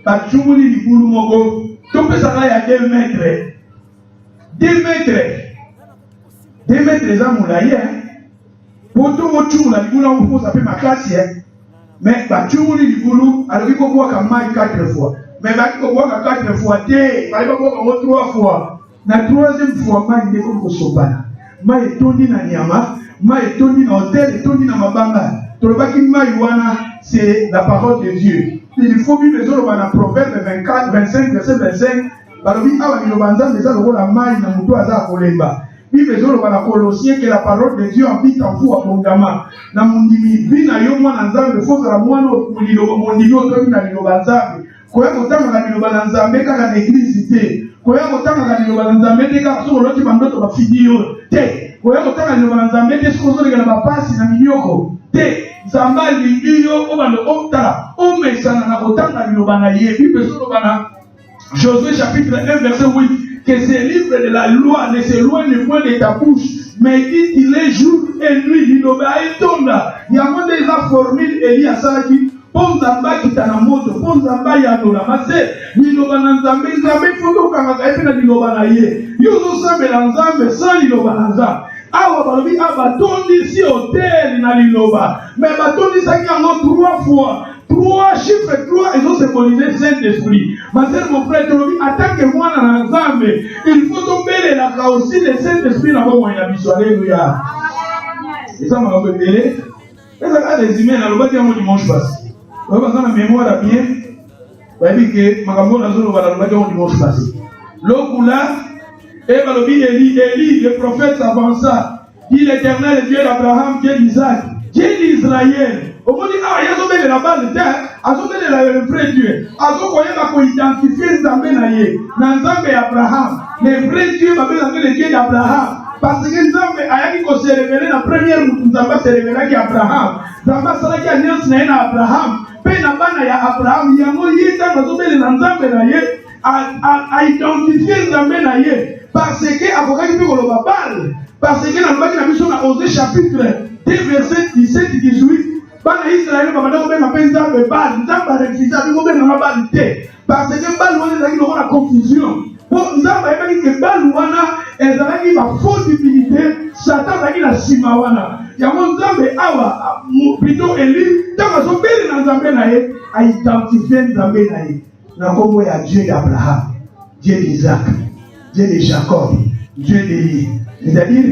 ba chumu li bulu mogo. Tout peut ça là il y a 2 mètres. 2 mètres. 2 mètres ça moulaye. Pour tout le chumu la bulu on peut s'appeler ma classe mais ba chumu li bulu alors il faut voir comme 4 fois. Mais il faut voir 4 fois, il faut voir 3 fois. La 3e fois, il faut voir Sobana. Ma est tondi na Nyama, ma est tondi na hôtel, tondi na Mabanga. C'est la parole de Dieu. Il faut vivre les autres dans le Proverbe 24, 25, verset 25. Balobi awa ni lobanza déjà le rôle à maille na mutu aza kolemba. Bible les autres dans la Colossiens que la parole de Dieu habite en vous abondamment. Na mundimi bina yo mwana nzambe foza la mwana mulilo mondimi otomi na lobanza. Koya kotanga na liloba na nzambe kaka na église te. Koya kotanga na liloba na nzambe te kaka soko loti bandoto ba fidio te. Koya kotanga na liloba na nzambe te soko zoli kana bapasi na minyoko te. Nzamba liyo obando optala omesana na kotanga liloba na ye. Bible solo bana Josué chapitre 1 verset 8 que ces livres de la loi ne s'éloignent point de ta bouche mais il est jour et nuit liloba etonda. Yango déjà formule Eli asalaki Ponzamba kitana moto, ponzamba ya dola mase, liloba na nzambe, nzambe foto kanga kaipe na liloba na ye. Yuzo sambe na nzambe, sans liloba na nzambe. Awa balobi abatondi si hôtel na liloba. Mais batondi saki yango 3 fois. 3 chiffres 3 ils ont symbolisé Saint-Esprit. Ma sœur, mon frère, tu dis, attaque moi na nzambe. Il faut tomber la aussi le Saint-Esprit na bon ya biso. Alléluia. Et ça m'a rappelé. Et ça a des humains na loba diamo dimanche passé. On va la mémoire bien. On va dire que Makambo Nazolo va la loi dimanche passé. L'Okula, et Balobi Eli, le prophète s'avança. Dit l'Éternel, Dieu d'Abraham, Dieu d'Isaac, Dieu d'Israël. On va dire, ah, il y a tombé de la base de terre, a tombé de le vrai Dieu. A tombé de identifier Nzambe Naye, Nzambe Abraham. Le vrai Dieu va faire le Dieu d'Abraham. Parce que Nzambe ayaki ko se révéler la première Nzambe se révéler qui Abraham. Nzambe salaki alliance na Abraham. Pe na bana ya Abraham yango yita bazobele na Nzambe na ye a identifier Nzambe na ye parce que avokaki pe koloba bal parce que na mbaki na biso na Osée chapitre 2 verset 17 18 bana Israël babanda ko benga pe Nzambe bal Nzambe refisa ko benga bal te parce que bal wana ezalaki lokola confusion. Pour Nzambe ayebaki ke bal wana ezalaki ba fausse divinité Satan azalaki na nsima wana yango Nzambe awa plutôt Eli ntango azobeli na Nzambe na ye aidentifie Nzambe na ye na kombo ya Dieu d'Abraham, Dieu d'Isaac, Dieu de Jacob, Dieu d'Eli. C'est-à-dire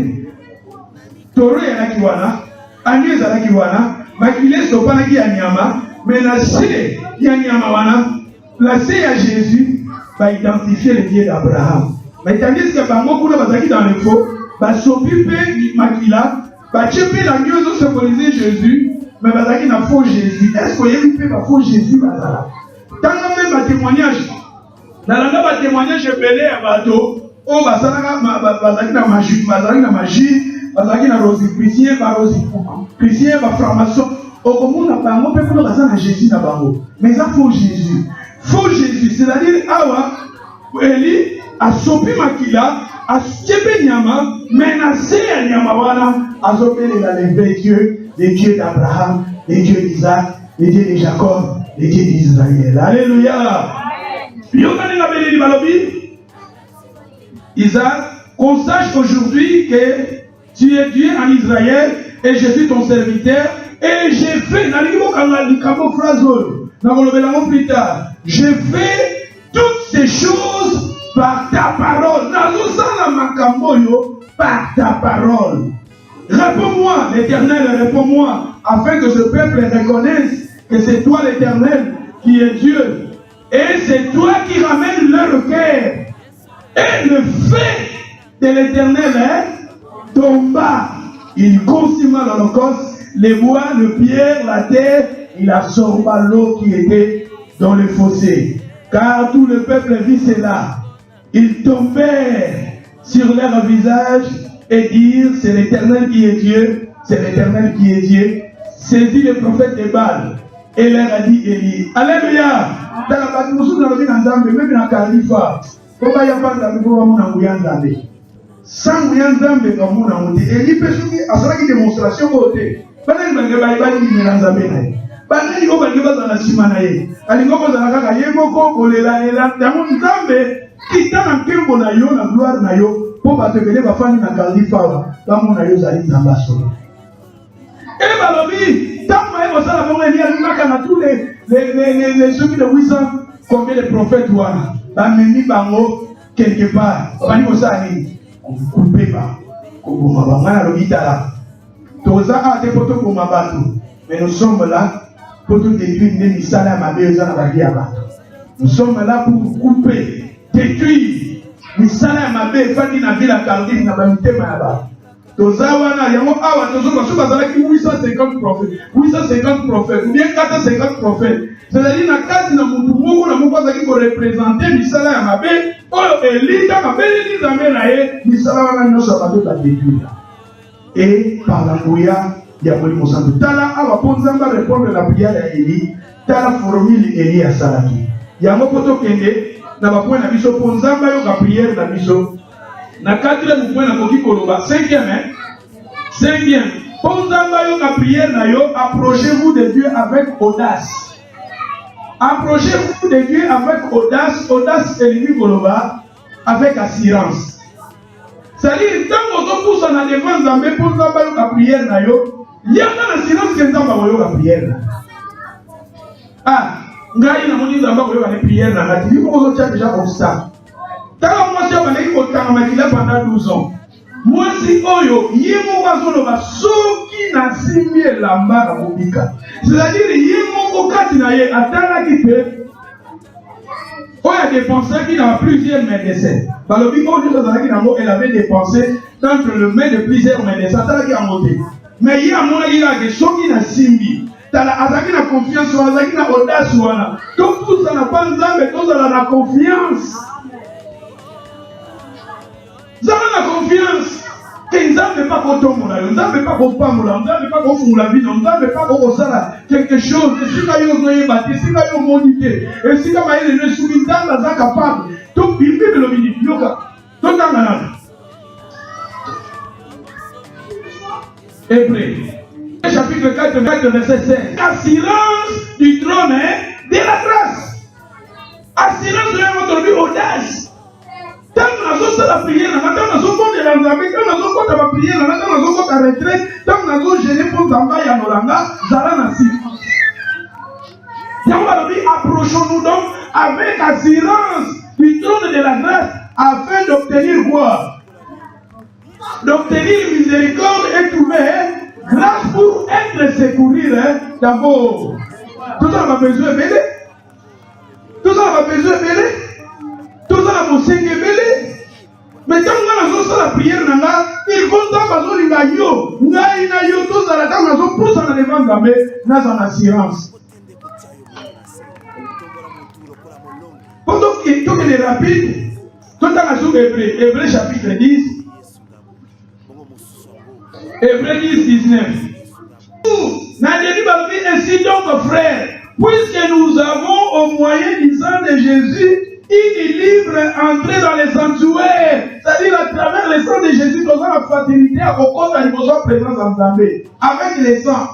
toro ezalaki wana agneau ezalaki wana makile sopanaki ya nyama mais na se ya nyama wana la se ya Jésus va identifier le Dieu d'Abraham. Mais tandis que bango kuna bazaki dans le faux basopi pe makila bachepe l'agneau ont symbolisé Jésus mais bazaki na faux Jésus. Est-ce que y a eu pe ba faux Jésus bazala Tant même ma témoignage, dans la témoignage belé à bateau, oh basala bazaki na magie, bazaki na rosicrucien, chrétien, franc-maçon. Au commun na bango pe pour bazana Jésus na bango. Mais ça faut Jésus. Faut Jésus, c'est-à-dire awa Eli a sopi makila, a skepe nyama, menacé à nyama wana, a zopé les dieux, les dieux d'Abraham, les dieux d'Isaac, les dieux de Jacob, les dieux d'Israël. Alléluia. Isaac, qu'on sache aujourd'hui que tu es Dieu en Israël et je suis ton serviteur et j'ai fait, plus tard, je fais toutes ces choses par ta parole. Par ta parole. Réponds-moi, l'Éternel, réponds-moi, afin que ce peuple reconnaisse que c'est toi l'Éternel qui est Dieu. Et c'est toi qui ramènes leur cœur. Et le fait de l'Éternel tomba. Il consuma l'holocauste, les bois, le pierre, la terre. Il absorba l'eau qui était dans le fossé. Car tout le peuple vit cela. Ils tombèrent sur leur visage et dirent, c'est l'Éternel qui est Dieu. C'est l'Éternel qui est Dieu. Saisis le prophète de Baal. Et leur a dit Élie. Alléluia. Dans la bataille, nous avons dit même dans Khalifa. Comment il y a pas de sans rien d'ambe comme on a monté. Élie peut soutenir à cela qui démonstration côté. Pendant que le Bible dit mais dans Amérique. Pendant que le Bible dans la Simanaye. Alingo dans la Kaka Yemoko Kolela Ela. Dans mon zambe qui t'a dans quel bon ayo la gloire nayo pour battre les bafani dans Khalifa. Dans mon ayo zali zambaso. Et balobi tant que vous savez comment il y a tous les ceux qui de 800 combien de prophètes voilà. Bameni bango quelque part. Bani osani. Coupé pas. Koboma bangana lobitala. Toza a te poto koma bato. Mais nous sommes là pour tout détruire les misala mabeza na bagi abato. Nous sommes là pour couper, détruire misala mabe fandi na ville à Cardiff na bamitema na ba. Toza wana yango awa tozo baso bazala ki 850 prophètes. 850 prophètes ou bien 450 prophètes. C'est-à-dire na kati na mutu moko na moko azaki ko représenter misala ya mabe. Oh, Elisa m'a béni d'amener misala wana nyonso bato ba détruire. Et par la bouilla, il y a Moïse Monsanto. Tala awa ponzamba répondre la prière à Élie. Tala formule Élie à Salaki. Il y a un poto kende na ba point na biso ponzamba yo ka prière na biso. Na quatrième point na koki koloba. Cinquième. Ponzamba yo ka prière na yo. Approchez-vous de Dieu avec audace. Approchez-vous de Dieu avec audace. Audace c'est lui koloba avec assurance. C'est-à-dire, tant qu'on pousse en devant Zambé pour Zambé la prière, il y a un silence que Zambé la prière. Ah, Ngaï n'a pas dit Zambé la prière, il faut que déjà comme ça. Tant que moi, je vais aller pendant 12 ans. Moi, si Oyo, Yemo Wazoloba, Soki na Simie Lamba na Mobika. C'est-à-dire, Yemo Kokati na Ye, Atala qui peut. Il y a des pensées qui ont plusieurs médecins. Elle avait dépensé entre le main de plusieurs médecins. Ça qui a monté. Mais il y a des choses qui ont simbi. Il y a confiance, il y a audace. Donc tout ça n'a pas mais tout ça a la confiance. Vous avez la confiance. Que nous n'avons pas qu'on tombe, nous n'avons pas qu'on parle, nous n'avons pas qu'on fout la vie, nous n'avons pas qu'on fasse quelque chose. Et si nous avons battu, si nous avons monité, et si nous avons soumis, nous sommes capables. Donc, il faut que le ministre, donc, Hébreu, chapitre 4, verset 5. Assurance du trône de la grâce. Assurance de notre vie, audace. Tant que nous avons la prière, tant que nous avons la prière, tant que nous avons la prière, tant que nous avons la retraite, tant que nous avons gêné pour Zamba et Anoranga, Zara Nassi. Approchons-nous donc avec assurance du trône de la grâce afin d'obtenir quoi? D'obtenir miséricorde et trouver grâce pour être secouru d'abord. Tout ça va besoin de mêler. Tout ça va besoin de mêler. Tout ça va besoin de mêler. Mais quand on a la prière, il faut que yo, tout ça, quand on a poussé en devant, on a assurance. Pendant qu'il est rapide, tout à l'heure, Hébreu chapitre 10, Hébreu 10, 19. Ainsi donc, frères, puisque nous avons au moyen du sang de Jésus une libre entrée dans les sanctuaires, c'est-à-dire à travers le sang de Jésus, nous avons la facilité à rencontrer la dimension présence en Zambé, avec les sangs.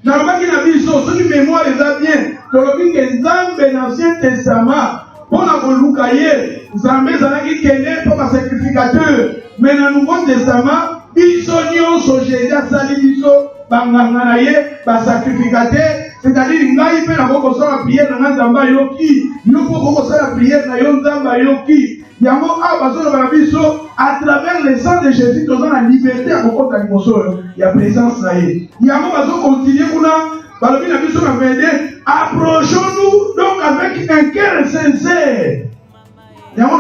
Normalement, il y a des choses, ceux qui mémoire les a bien, que que Zambé dans l'Ancien Testament, pour la Volukaye, Zambé, Zambé qui est comme un sacrificateur, mais dans le Nouveau Testament, ils sont Jésus à Salibiso, Banganganaye, sacrificateur, c'est-à-dire qu'il y a la prière dans la Zamba Yoki, nous pouvons faire la prière dans la Zamba Yoki. Il y a à travers le sang de Jésus, nous avons la liberté à propos de la il y a présence là. Il y a un continuer approchons-nous donc avec un cœur sincère. Il y a un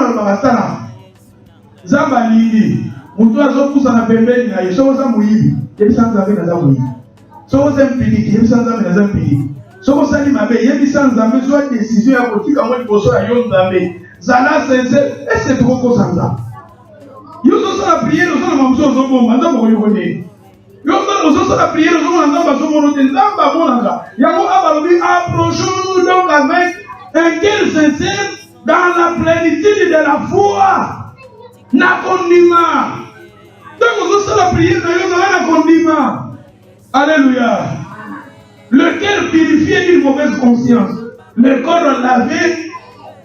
Zamba Lili, nous avons tous en appelé, nous sommes mouillés, et nous sommes avec la mouillés. Somo zempiliki, yebisa nzambe na zempiliki. Somo sali mabe, yebisa nzambe soit décision ya kotika mwa liboso ya yo nzambe. Zala sincère, est-ce que toko sanza? Yo so la prière, yo so na mamso zo bomba, nzamba ko yone. Yo so la prière, yo so na nzamba zo mono te nzamba monanga. Yango abalobi approchons-nous donc avec un cœur sincère dans la plénitude de la foi. Na kondima. Donc yo so la prière, yo so na kondima. Alléluia. Le cœur purifié d'une mauvaise conscience. Le corps lavé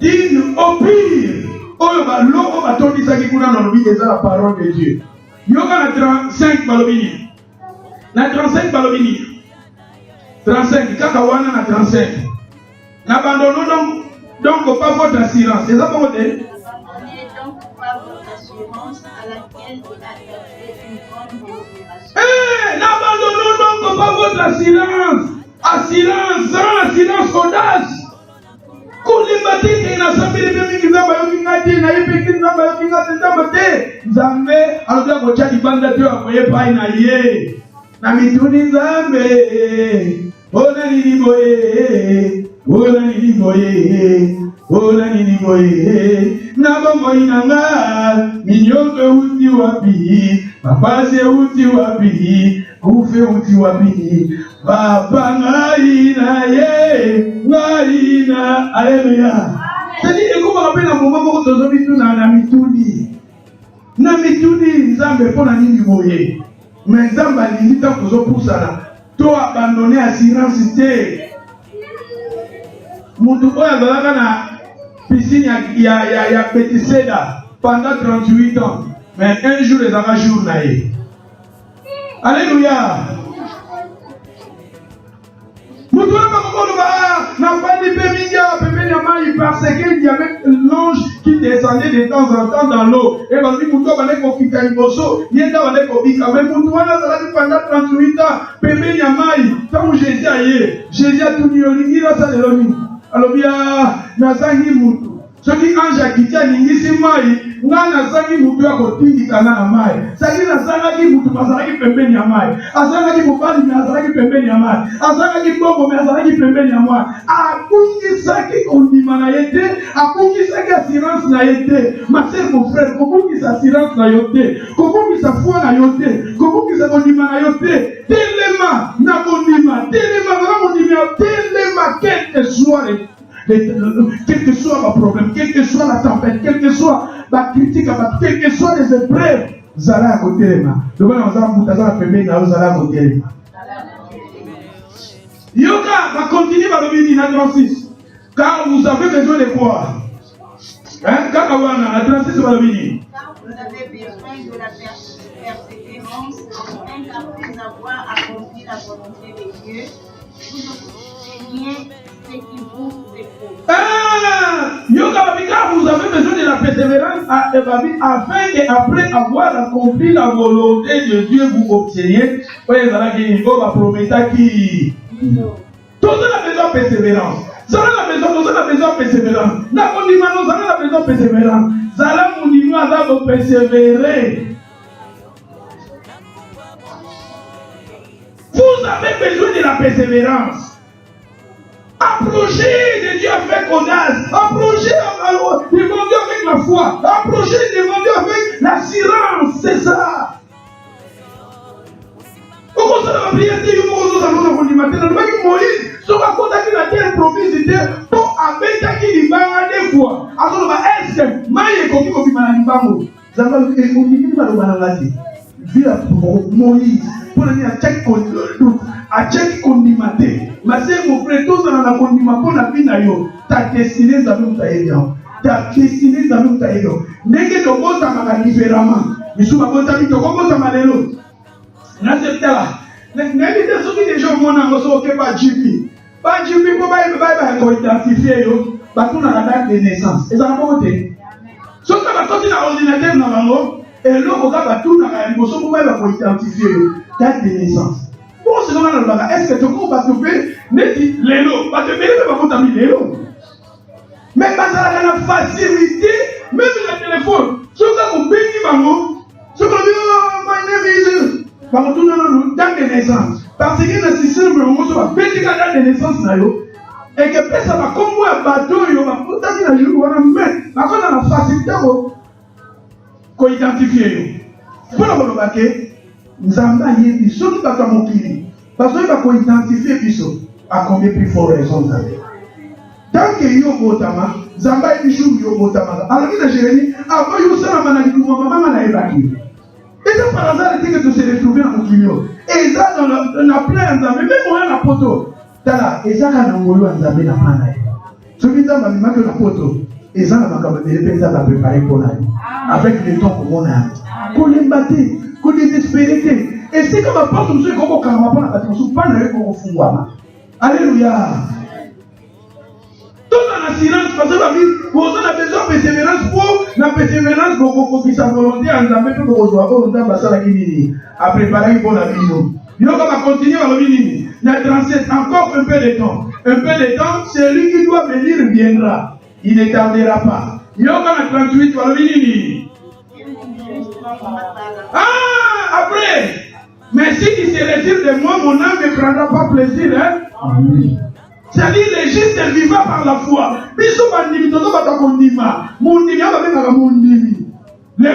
d'une au pire. L'eau va tourner ça qui coule dans le vide, c'est la parole de Dieu. Yoga na 35 balobini. Na 35 balobini. 35, kakawana na 35. N'abandonnons donc pas votre assurance. C'est ça pour vous dire? Donc pas votre assurance à laquelle il a fait une grande opération. N'abandonnons donc pas votre assurance. Assurance, assurance audace. Kulibatiki na sabiri bimi kizamba yoki ngati na yipi kizamba yoki ngati nzamba te. Nzambe aloja kocha libanda te wakoye pai na ye. Na mituni nzambe. Ona nini boye. Ona nini boye. Ona nini boye. Na bongo inanga. Minyoke uti wapi. Mapase uti wapi. Ufe uti wapi. Papa ngai na ye. Ngai na. Alléluia. C'est-à-dire que vous rappelez un moment où vous avez vu na mituni. Na mituni nzambe pona nini boye. Mais nzambe alimita kuzo pusana. To abandonner assurance te. Mutu oya zalaka na piscine ya Bethesda pendant 38 ans. Mais un jour les aura jour naïe. Alléluia. Mutu oya bakokoloba na fandi pemiya pepeni ya mai parce qu'il y avait l'ange qui descendait de temps en temps dans l'eau. Et balobi mutu abane kokita liboso, yenda abane kobika. Mais mutu wana zalaki pendant 38 ans pepeni ya mai. Tant Jésus aye, Jésus a tout nioli la sa lelomi. Alobia nazangi mutu. Soki ange akitia ningisi mai, nga nazangi mutu ya kotindika na mai. Saki nazangaki mutu mazalaki pembeni ya mai. Azangaki mobali me azalaki pembeni ya mai. Azangaki bongo me azalaki pembeni ya mai. Akungisaki kondima na yete, akungisaki assurance na yete. Ma sœur, mon frère, kokungisa assurance na yote, kokungisa foi na yote, kokungisa kondima na yote. Telema na kondima, telema na kondima, telema quel que soit quel que soit ma problème, quelle que soit la tempête, quelle que soit ma critique, quelles que soient les épreuves, Zala à côté de moi. Le bon ensemble, vous avez fait bien, Zala à côté de moi. Yoga va continuer par le midi, la 36. Car vous avez besoin de quoi? Hein? Kakawana, la 36 par le midi. Car vous avez besoin de la persévérance, afin qu'après avoir accompli la volonté de Dieu, vous obteniez ce qui vous dépose. Yoga, vous avez besoin de la persévérance afin qu'après avoir accompli la volonté de Dieu, vous obteniez. Oui, ça va promettre qui. Tout ça a besoin de persévérance. Ça a besoin de persévérance. N'a pas dit maintenant, ça a besoin de persévérance. Ça a mon niveau à persévérer. Vous avez besoin de la persévérance. Après Approchez de Dieu avec audace. Approchez devant Dieu avec la foi. Approchez devant Dieu avec l'assurance. C'est ça. Comment ça va prier Dieu pour nous allons nous matin. Nous Moïse, ce va contacter la terre promise pour abattre qui dit des fois. Alors est-ce que maïe comme qui m'a dit bango. Ça va le faire comme qui m'a dit. Via Moïse pour aller à check à check condimate. Ma sœur mon frère tous dans la condiment pour la vie na yo. Ta destinée ça nous taïen. Ta destinée ça nous taïen. Nenge to bota maka différemment. Misu bakota mi to bota malelo. Na septala. N'invite ceux qui déjà mon ango so ke ba jipi. Ba jipi ko ba ko identifier yo. Ba tout na la date de naissance. Et ça va côté. Ce que va sortir dans l'ordinateur na bango. Et là, on va tout dans la liboso pour identifier date de naissance. Bon, c'est normal, est-ce que tu vas te faire l'élo? Parce que l'élo va pas l'élo. Mais ça a la facilité, même le téléphone. Ce que vous bénissez, ce que vous dites, my name is, tout dans date de naissance. Parce que le système, on va bénir la date de naissance. Et que ça va comme un bateau, il va tout dans la journée, on va mettre. Par contre, dans la facilité, qu'on identifie. Pour la bonne Nzamba yebi soki baka mokili parce que bako identifier biso à combien plus fort raison d'aller tant que yo botama Nzamba yebi jour yo botama alors que Jérémie avant yo sala manaki pour maman na ebaki et ça par hasard était que tu se retrouver en mokili et ça dans la plein Nzamba même on a la poto tala et ça kana ngolo Nzamba na pana soki Nzamba mima que la poto et ça na makambo de penza ba préparer pour la avec le temps pour on a qu'on l'embâter qu'on désespéré. Et c'est comme un porte monsieur comme au carnaval pour la bâtiment, pas le comme au fond. Alléluia. Tout en assurance, parce que la vie, vous avez besoin de persévérance pour la persévérance pour sa volonté en Zambé pour recevoir volonté à préparer pour la vie. Il va continuer à le venir. La 37, encore un peu de temps. Un peu de temps, celui qui doit venir viendra. Il ne tardera pas. Il y a 38, va le venir. Ah, après, mais si il se retire de moi, mon âme ne prendra pas plaisir. Hein? C'est-à-dire les justes vivent par la foi. Les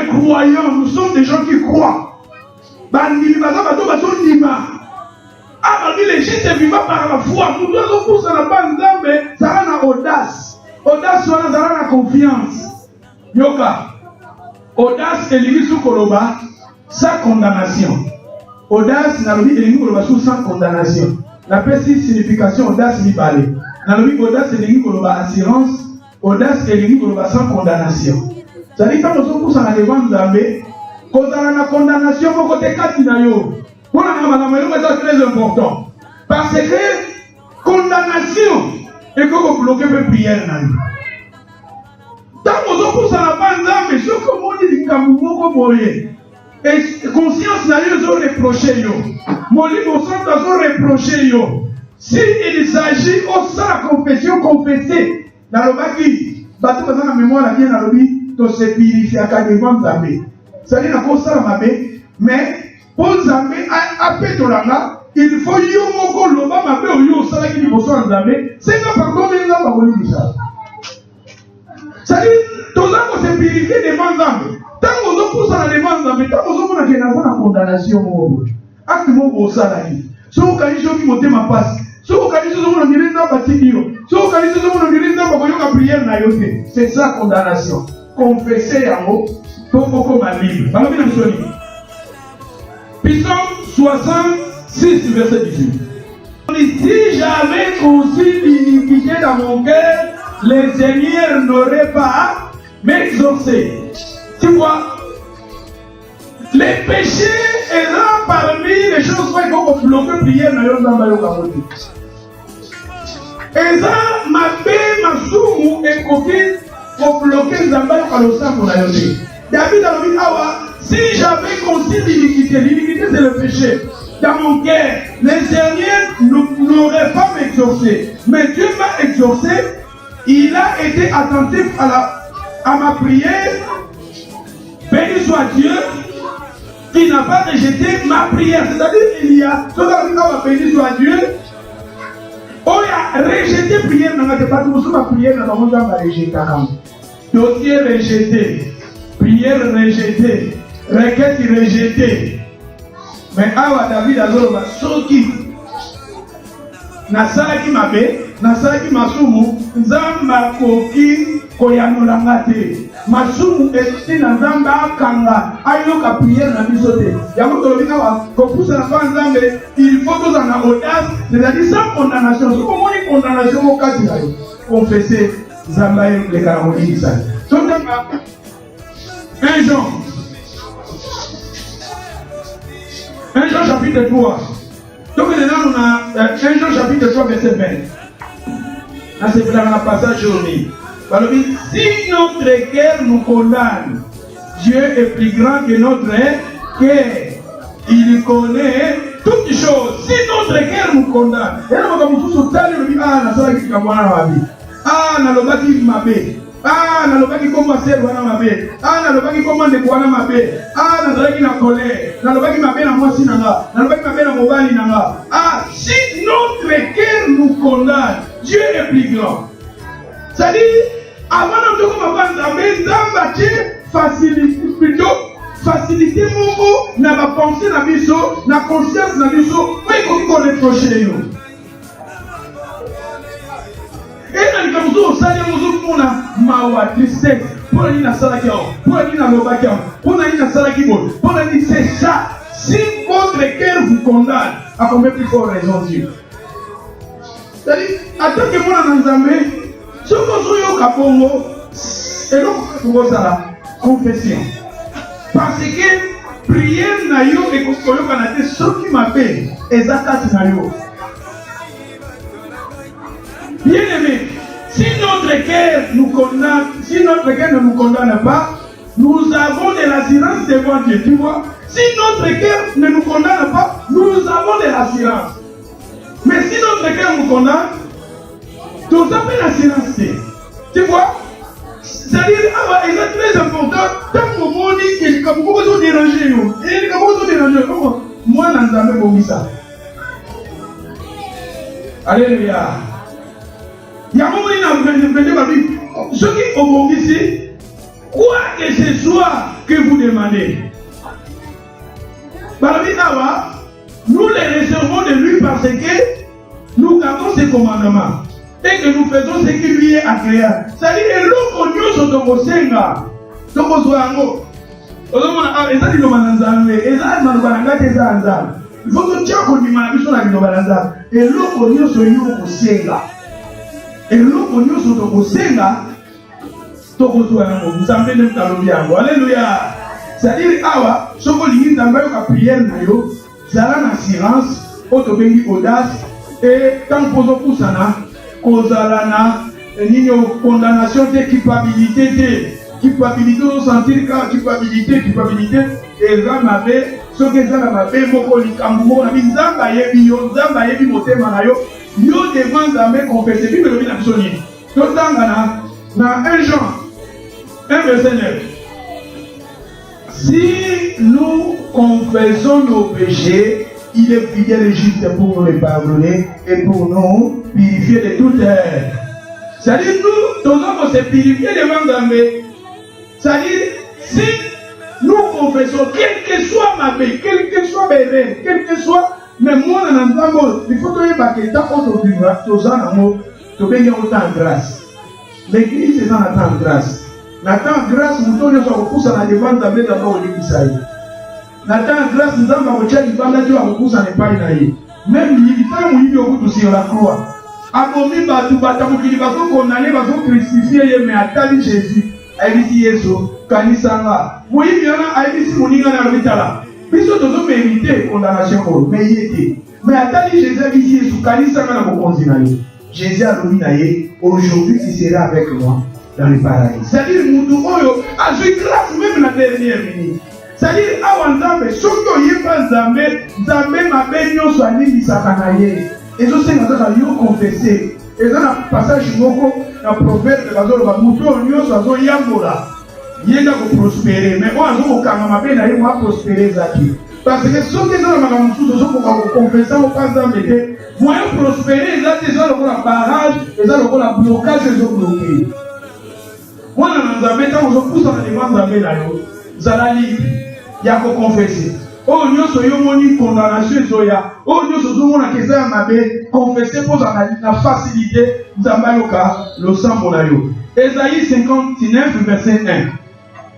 croyants, nous sommes des gens qui croient. Ah, les justes vivent par la foi. Nous devons pour ça la bande d'âme, ça a audace. Audace, ça a confiance. Yoka. Audace et l'église Koloba sans condamnation. Audace n'a pas l'église Koloba sans condamnation. La petite signification audace n'y parle. N'a pas audace et l'église Koloba assurance. Audace et l'église Koloba sans condamnation. Ça dit quand nous sommes en devant Zambé, quand on a la condamnation, on côté Katinayo. Pour la madame, c'est très important. Parce que condamnation et qu'on bloque une prière. Tant que vous avez pas mais ce que vous dites, c'est que conscience n'a pas reproché. Mon livre sans reprocher. S'il s'agit de sa confession, confesser. Dans le baki, bateau dans la mémoire, la vie dans le vie, de se purifier à devant Zambé. Ça dit, on ça mabé, mais pour Zambé, à Pétolanga, il faut yomoko loba mabé ou yo ça qui dit bonsoir Zambé. C'est pas pardon, mais là, on va vous dire ça. C'est-à-dire, tous les gens se purifient devant Zambé. Tant qu'on a poussé à la devant Zambé, tant qu'on a fait la condamnation, activement pour ça. Si vous avez dit que vous ma passe, si vous avez dit que vous avez dit que vous avez dit que vous avez dit que vous avez dit c'est ça condamnation. Confesser en mot, pour beaucoup ma Bible. Psaume 66, verset 18. Si j'avais conçu l'iniquité dans mon cœur, le Seigneur n'aurait pas m'exaucé. Tu vois, les péchés sont parmi les choses qui vont bloquer prière dans le monde. Et ça, ma paix, ma soumou et coquille pour bloquer Zambalo Kalosa pour la yoté. David a dit, si j'avais conçu l'iniquité, l'iniquité c'est le péché. Dans mon cœur, le Seigneur n'aurait pas m'exaucé. Mais Dieu m'a exaucé. Il a été attentif à ma prière. Béni soit Dieu qui n'a pas rejeté ma prière. C'est-à-dire qu'il y a, béni soit Dieu, Oh, il a rejeté prière, n'a pas tout ça, prière, n'a pas rejeté. Dossier rejeté, prière rejetée, requête rejetée. Mais awa David a dit, soki nasalaki mabe, nasalaki masumu, nzamba koki koyanolanga te. Masumu esi na nzamba akanga, ayoka prière na biso te. Yango tolobi awa, kopusa na pa nzambe, il faut que dans la audace, c'est-à-dire sans condamnation. Si vous avez une condamnation au cas de confesser, nzamba yo le karamoni ça. Donc 1 Jean chapitre 3. Donc maintenant on a 1 Jean chapitre 3 verset 20. Là c'est dans la passage journée. Si notre cœur nous condamne, Dieu est plus grand que notre cœur. Il connaît toutes choses. Si notre cœur nous condamne, et là on va vous soutenir le ah na sala ki kamwana na babi. Ah na lobaki mabe. Ah na lobaki koma sel wana mabe. Ah na lobaki koma ndeko wana mabe. Ah na zalaki na colère. Na lobaki mabe na mwasi nanga. Na lobaki mabe na mobali nanga. Ah si notre cœur nous condamne, Dieu est plus grand. C'est-à-dire avant de commencer à facilité plutôt facilité mon na ba pensée na biso na conscience na biso mais qu'on reprocher yo. Et dans le cas où ça y est nous na mawa tristesse pour aller na sala ki pour aller na loba ki pour aller na sala ki bon pour aller c'est ça. Si votre cœur vous condamne, à combien plus fort raison Dieu. C'est-à-dire attends que moi na nzambe ce que vous avez au et donc vous avez la confession. Parce que prière na yo et que vous avez ce qui m'appelle exactement na yo. Bien aimé, si notre cœur nous condamne, si notre cœur ne nous condamne pas, nous avons de l'assurance devant Dieu. Tu vois? Si notre cœur ne nous condamne pas, nous avons de l'assurance. Mais si notre cœur nous condamne, tout ça fait l'assurance. Tu vois? C'est-à-dire, c'est très important. Tant que vous dites que vous vous dérangez, et que vous vous dérangez, moi, je n'ai jamais vu ça. Alléluia. Il y a un moment où il y a ceux qui ont ici, quoi que ce soit que vous demandez, nous les recevons de lui parce que nous gardons ses commandements. Et que nous faisons ce qui lui est agréable. C'est-à-dire que l'homme nous sommes au Senga. Donc, on soit en haut. Il faut que tu aies connu ma mission à l'Inobalanza. Et l'homme nous sommes au Senga. Et l'homme nous sommes au Senga. Donc, on soit en haut. Vous savez, nous sommes bien. Alléluia. C'est-à-dire, ce qu'on dit, nous avons une prière, nous avons une assurance, une audace. Et tant que nous avons ça, Kozalana, condamnation de culpabilité, culpabilité, on sentir que culpabilité, et là, ma belle, ce que ça m'a fait, mon collègue, mon ami, Zamba yebi motema na yo, yo devant Zamba confesser, puis le bien absolu. Donc, dans 1 Jean, 1 verset 9. Si nous confessons nos péchés, il est fidèle et juste pour nous les pardonner et pour nous purifier de toute erreur. C'est-à-dire, nous devons se purifier devant Dieu. C'est-à-dire, si nous confessons, quel que soit ma vie, quel que soit mes rêves, quel que soit, mais moi, il faut que je me dise autant de grâce. L'église est en attente de grâce. L'attente de grâce, nous devons nous la demande de d'abord au début. Nathan grâce nous avons recherché les bandes de recours à l'épargne naïe. Même les temps où il y a beaucoup sur la croix. Abomi batu batamu qui va condamner va crucifier mais attali Jésus. Aïbisi Yesu kanisanga. Moi il y en a aïbisi moninga na l'hôpital. Biso tozo mériter condamnation pour mais il était. Mais attali Jésus aïbisi Yesu kanisanga na bokonzi naïe. Jésus a donné naïe. Aujourd'hui tu seras avec moi dans le paradis. C'est-à-dire mutu oyo a joué grâce même la dernière minute. C'est-à-dire, avant Nzambe, ce que vous pas Nzambe, Nzambe m'a béni au soigné de Sakanaye. Et je sais que vous avez confessé. Et dans le passage, dans le proverbe de la zone, vous avez dit, Yéga vous prospérer. Mais moi, je vous ai prospérer. Parce que ceux qui sont dans la maison, pour confesser au cas d'un métier, moyen prospérer, là, c'est ça le barrage, c'est ça le blocage, c'est ça bloqué. Moi, dans un métier, on se pousse dans les demandes d'un métier, vous allez libre, il y a qu'à confesser. Oh, nous sommes une condamnation, oh, nous sommes une question à confesser pour la facilité, nous avons le sang pour la yo. Ésaïe 59, verset 1.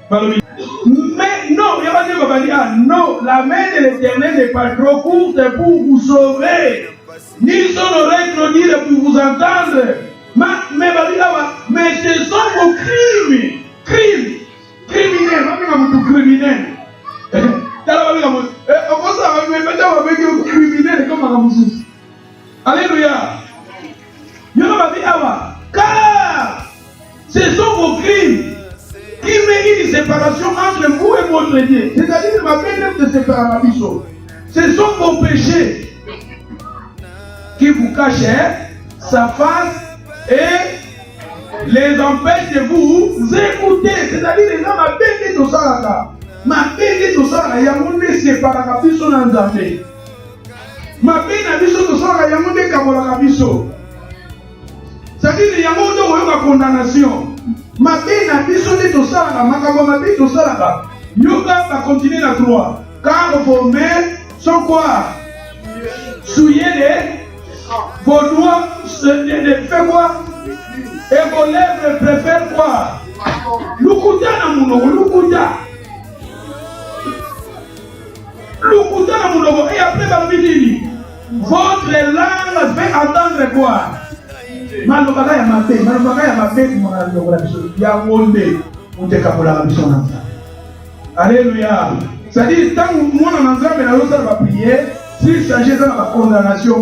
Mais non, il n'y a pas de dire, non, la main de l'Éternel n'est pas trop courte pour vous sauver, ni son oreille trop dire pour vous entendre. Mais ce sont vos crimes, criminels. Alléluia. Car ce sont vos crimes qui méritent une séparation entre vous et votre Dieu. C'est-à-dire ma peine de séparation. Ce sont vos péchés qui vous cachent sa face et les empêchent de vous écouter. C'est-à-dire les gens ma peine de ça. Ma peine de ça, il y a mon séparation dans Nzambe. Ma peine de ça, il y a mon séparation. C'est-à-dire il y a mon condamnation. Ma peine de ça, ma peine de ça, yoga va continuer la croix. Car vos mains sont quoi? Souillez vos doigts fait quoi? Et vos lèvres préfèrent quoi? Lukuta na munogo, lukuta. Et après, votre langue fait entendre quoi? Malobaka ya mabe, alléluia. C'est-à-dire, tant que moi on a prier, s'il s'agit de la condamnation,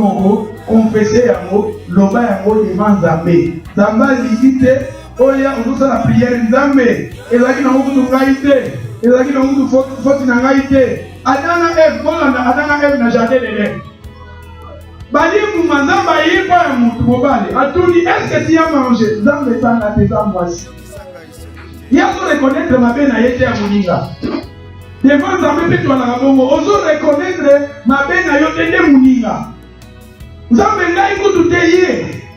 confesser un mot, l'oba un mot devant Zambé. Zamba limite, oya, on a la prière Zambé. Et là, il y a beaucoup de qualité. Et là, il y a beaucoup de fautes dans la qualité. Adana F, Adana F na jardin de lait. Bali Moumazamba y pas un mobile. Atouni, est-ce que tu as mangé? Zambé tanga tes amoisi. Il y a besoin de reconnaître ma benne à yete à Mouninga. Devant Zambé, tu vas la rabongo. Oso reconnaître ma benne à yote Mouninga. Zambé n'a écouté tout yé.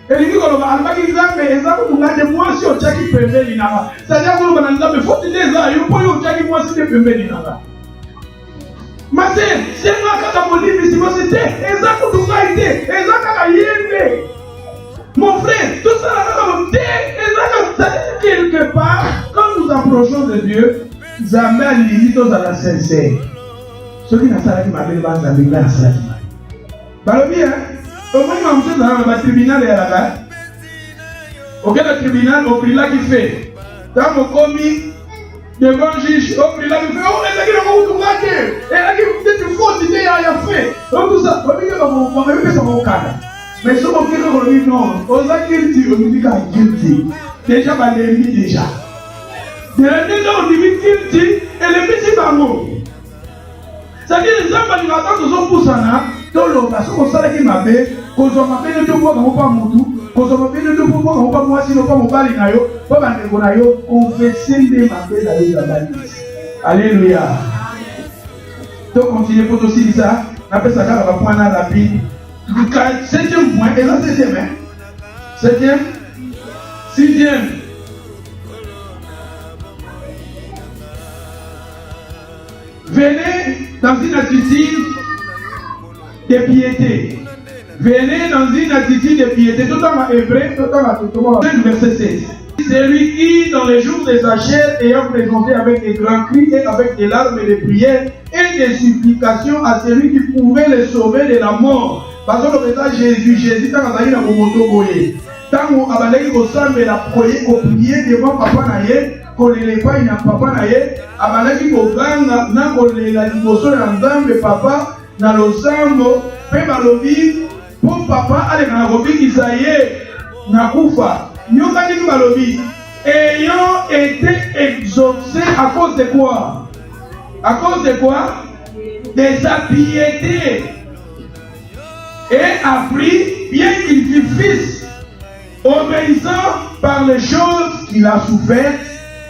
Et lui, quand on va almaki Zambé, et Zambé Mounga de moi si on tchaki pembe l'inara. C'est-à-dire que on Zambé, faut te dire ça, il faut y tchaki moi si te pembe l'inara. Mais c'est moi qui ai mon livre, c'était exact pour tout ça, exact. Mon frère, tout ça là, quelque part, quand nous approchons de Dieu, Zambé a limite à la sincère. Ceux qui n'ont pas dit ma belle bande, Zambé n'a pas dit. Bah bien, au moins il m'a dit dans le tribunal et à la base. Auquel le tribunal, au prix là qui fait, dans mon commis. Devant le juge, au prix là, il fait, oh, elle a dit, on va tout rater. Elle a dit, peut-être une fausse idée, il a fait. Donc tout ça, on va dire, ça va au cadre. Mais si on dit, on dit non, on va guilty, on dit guilty. Déjà, on dit déjà. Déjà, on dit guilty, et le petit bambo. C'est-à-dire, les gens, ils attendent son pouce en a, tout le parce qu'on sait qu'il m'a fait, qu'on s'en m'a fait de deux fois, qu'on va pas moutou. Quand on fait de deux fois, on va voir si on va mon bali nayo, pas ban nayo, confesser des mafés d'aller la bali. Alléluia. Donc continuez pour aussi dire ça. Après ça, on va prendre un rapide. Septième point, et là septième, hein. Septième, sixième. Venez dans une attitude de piété. Venez dans une attitude de piété. Tout en hébreu, tout en verset 16. C'est lui qui, dans les jours des achères, ayant présenté avec des grands cris et avec des larmes et des prières et des supplications à celui qui pouvait les sauver de la mort. Parce que le message Jésus, quand on a eu la moto boye, tant qu'on a balé au sang et la prier devant papa naye, qu'on ne l'ait pas, il n'a papa naye, a balé au gang, n'a qu'on l'a limoso dans le papa, dans le sang, pe balobi. Pour papa, allez dans la robe qui ça y est, Nakoufa, Nyokani Balobi, ayant été exaucé à cause de quoi? À cause de quoi? De sa piété. Et appris, bien qu'il fût fils, obéissant par les choses qu'il a souffertes,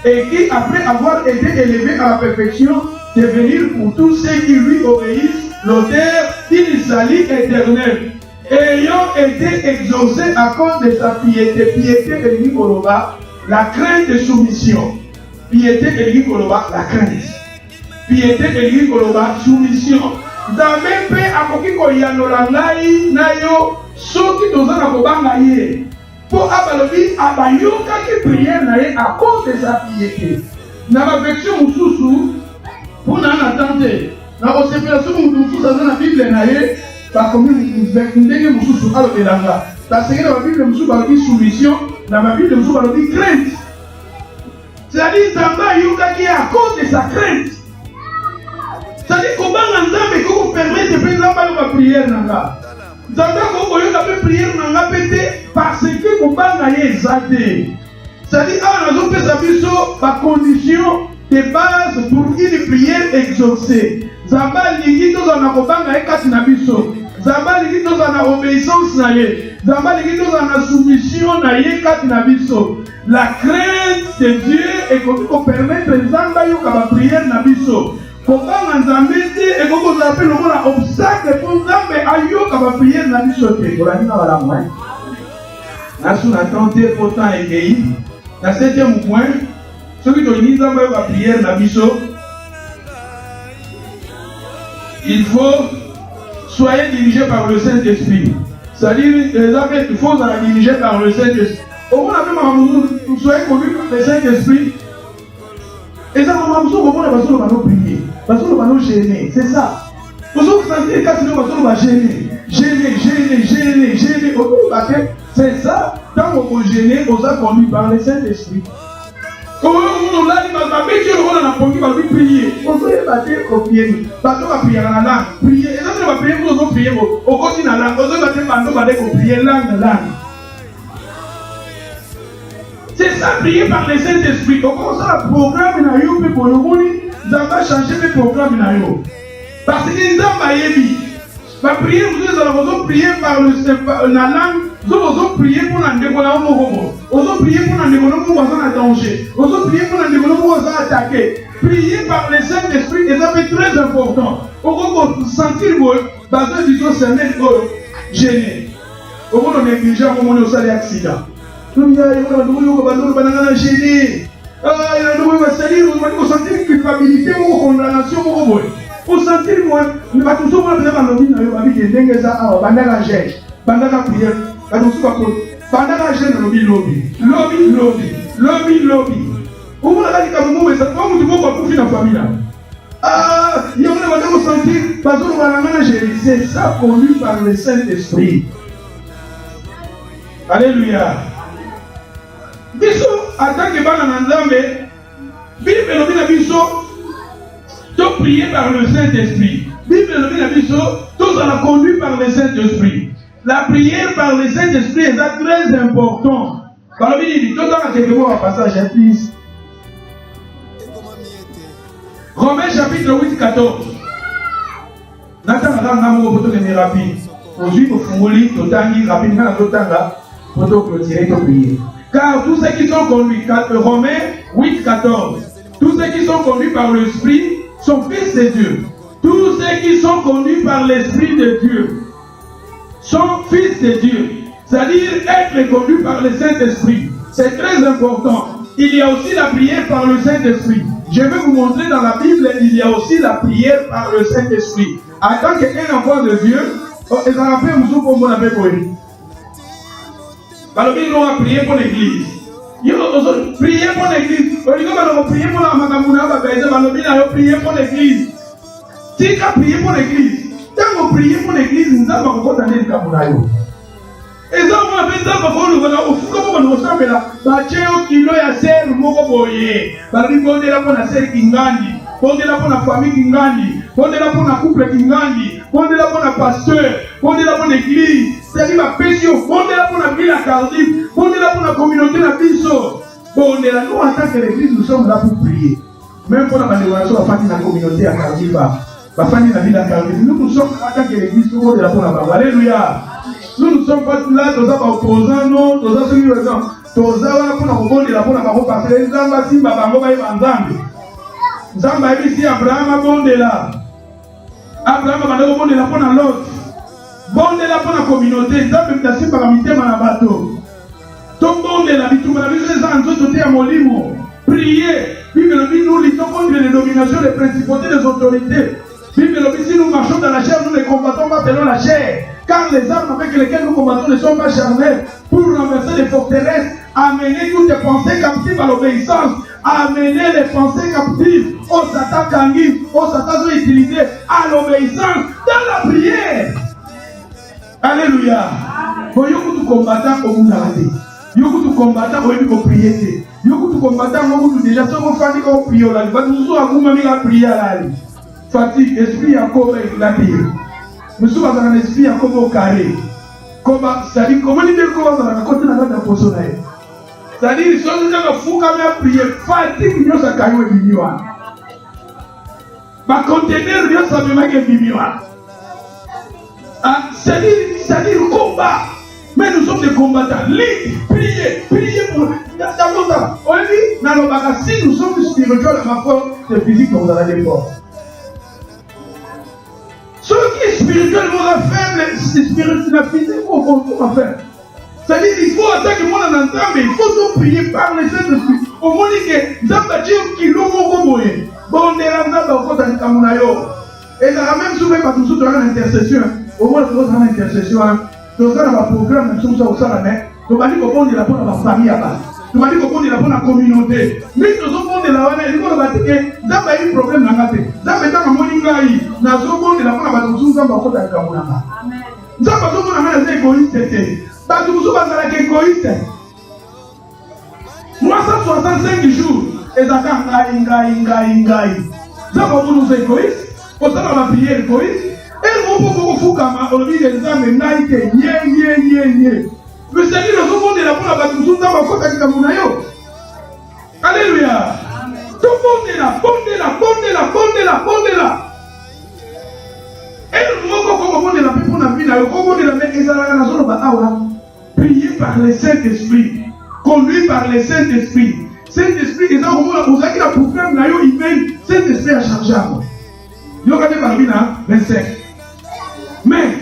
et qui, après avoir été élevé à la perfection, devenir pour tous ceux qui lui obéissent l'auteur d'une salut éternelle, ayant été exaucés à cause de sa piété. Piété et Koloba, la crainte de soumission. Piété et Koloba, la crainte. Piété et Koloba, soumission. Nzambe pe akoki koyanola ngai na yo soki toza na kobanga ye po abalobi abayokaki prière na ye à cause de sa piété. Na baversion mosusu mpona na tante na kosepela soki moto mosusu aza na bible na ye bakomi ndenge mosusu alobelanga basenge na babible mosusu balobi soumission na babible mosusu balobi crainte. C'est-à-dire Nzambe ayokaki ye à cause de sa crainte. C'est-à-dire kobanga Nzambe koko permettre pe Nzambe aloba prière nanga. Nzambe koko yoka pe prière nanga pete parce que kobanga ye eza te. C'est-à-dire awa nazopesa biso ba condition de base pour une prière exaucée. Nzambe alingi tozala na kobanga ye kati na biso. Nzambe alingi tozala na obéissance na ye. Nzambe alingi tozala na soumission na ye kati na biso. La crainte de Dieu ekoki kopermettre Nzambe ayoka ba prière na biso. Kobanga Nzambe te ekokozala mpe lokola obstacle mpo Nzambe ayoka ba prière na biso te. Olandinga malamu nasu na tante pourtant ekei na 7e point soki tolingi Nzambe ayoka prière na biso, il faut soyez dirigé par le Saint-Esprit. C'est-à-dire il faut être dirigé par le Saint-Esprit. Au moins vous soyez conduits par le Saint-Esprit. Et ça, on va vous prier. Parce qu'on va nous gêner. C'est ça. Vous vous sentez quand on va gêner. Gêner. C'est ça. Tant qu'on va gêner, on va conduire par le Saint-Esprit. Comment on l'a dit, on a prier. On peut battre au pied. Parce qu'on va prier dans la langue. Prier. Et ça, on va prier pour nous prier. On continue dans la langue. On va prier langue. C'est ça, prier par le Saint-Esprit. On commence à programme na yo pe pour le Nzambe changer le programme na yo. Parce que Nzambe yebi. Va prier, vous allez prier par la langue. Vous allez prier pour la ndékola moko. Vous allez prier pour la ndékola moko en danger. Vous allez prier pour la ndékola moko en attaquer. Prier par le Saint-Esprit, et ça fait très important. On va sentir que dans un discours semaine gêné. On va négliger un moment où ça a accident. Il y a un gêné. Il faut sentir culpabilité ou condamnation. Pour sentir que nous avons tous les gens qui ont bandana gêne, bandana prière, bandana gêne, lobby. Vous voulez dire que vous avez pour la famille. Il y a un sentir parce que c'est ça conduit par le Saint-Esprit. Alléluia. Biso attaque bana na Nzambe, Bible lobi na biso to prier par le Saint-Esprit. Bible lobi na biso to sera conduit par le Saint-Esprit. La prière par le Saint-Esprit est très important. Par le Bible, tout dans quelque chose à passage à plus. Romains chapitre 8 14. Nathan nga mo poto ke rapide. Aujourd'hui au fungoli to tangi rapide na to tanga poto clôturer to prier. Car tous ceux qui sont conduits, Romains 8, 14, tous ceux qui sont conduits par l'Esprit sont fils de Dieu. Tous ceux qui sont conduits par l'Esprit de Dieu sont fils de Dieu. C'est-à-dire être conduit par le Saint-Esprit. C'est très important. Il y a aussi la prière par le Saint-Esprit. Je vais vous montrer dans la Bible, il y a aussi la prière par le Saint-Esprit. En tant qu'un enfant de Dieu, ils ont appelé Moussou pour mon appel pour lui. Alors, ils ont prié pour l'église. Ils ont prié pour l'église. Ils ont prié pour la Makamouna, ils ont prié pour l'église. Si tu as prié pour l'église, quand vous priez pour l'église, nous avons encore donné le Kamouna. Et ça, on a fait ça pour nous. Comment on ressemble là? Bacheo kilo ya ser moko boye. Bari bonde la pour la ser kingandi. Bonde la pour la famille kingandi. Bonde la pour la couple kingandi. Bonde la pour la pasteur. Bonde la pour l'église. C'est-à-dire la pétion. Bonde la pour la ville à Cardiff. Bonde la pour la communauté la Bisso. Bonde la nous en tant que l'église nous sommes là pour prier. Même pour la décoration la famille de la communauté à Cardiff. La famille de la ville à Cardiff. Nous sommes en tant que l'église nous sommes là pour la parole. Alléluia. Nous ne sommes pas là, nous sommes opposants, non, nous sommes ceux qui nous disent, nous sommes là pour la parole parce que les gens sont là pour la parole. Zamba ici Abraham a bondela. Abraham a bondela pour l'autre. Bondela pour la communauté. Zamba mtasi par amité manabato. Tout bondela bituma les anges tout à molimo. Priez. Bible dit nous luttons contre les dominations, les principautés, les autorités. Bible dit si nous marchons dans la chair, nous ne combattons pas selon la chair. Car les armes avec lesquelles nous combattons ne sont pas charnelles. Pour renverser les forteresses, amener toutes les pensées captives à l'obéissance, amener les pensées captives aux attaques anguilles, aux attaques utilisées à l'obéissance dans la prière. Alléluia. Voyons que nous combattons au monde. Yoko tu combattant au lieu de prier. Yoko tu combattant au lieu de déjà se faire qu'on prie là. Va nous à vous même la prière là. Fatigue esprit à comme la prière. Nous sommes dans un esprit à comme au carré. Comment ça dit comment il dit comment ça va côté dans la position là. Ça dit ils sont dans la fou comme la prière. Fatigue nous ça caillou et bimiwa. Ba conteneur nous ça même que bimiwa. Ah ça dit combat. Mais nous sommes des combattants. Ligue, priez pour nous. On dit, dans le bagage, si nous sommes spirituels, ma foi, c'est physique qu'on a des forces. Ceux qui sont spirituels vont faire, c'est spirituel, la physique, on va faire. C'est-à-dire, il faut attaquer le monde en entrant, mais il faut donc prier par les Saint-Esprit. Au moins, que Zambadji qui l'ont mogoboé. Bon, on est là, on a encore dans le Kamunayo. Et ça a même souvent pas tout ça dans l'intercession. Au moins, il faut dans l'intercession. Donc, ça, dans le programme, nous sommes ça, nous avons dit qu'on est là pour la famille. Nous avons dit qu'on est là pour la communauté. Mais nous sommes là pour la famille. Nous avons dit que ça va y avoir un problème dans la tête. Ça va être un morning live. Nous sommes là pour la famille. Nous sommes là pour la famille. Nous sommes là pour la famille égoïste. Parce que nous sommes là pour égoïste. 365 jours. Et ça va être ngai. Ça va pour nous égoïstes. Pour ça, on va prier égoïste. Et vous pouvez vous faire on dit les gens mais naïté nye. Mais c'est dit le monde est là pour la battre tout dans ma côte à Kamunayo. Alléluia. Tout le monde est là, bondez-la. Et nous monde est là pour la vie là, monde est là mais ils ont la zone batawa. Priez par le Saint-Esprit, conduit par le Saint-Esprit. Saint-Esprit ils ont vous avez la problème là yo il vient Saint-Esprit à charger. Yo regardez par 25. Mais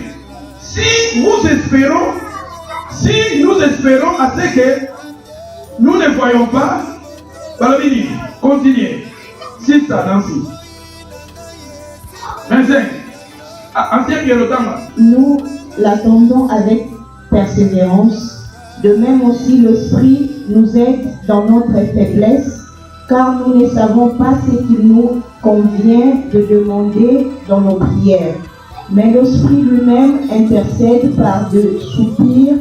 si nous espérons à ce que nous ne voyons pas, continuez. C'est ça, Nancy. 25. Nous l'attendons avec persévérance. De même aussi l'Esprit nous aide dans notre faiblesse, car nous ne savons pas ce qu'il nous convient de demander dans nos prières. Mais l'Esprit lui-même intercède par des soupirs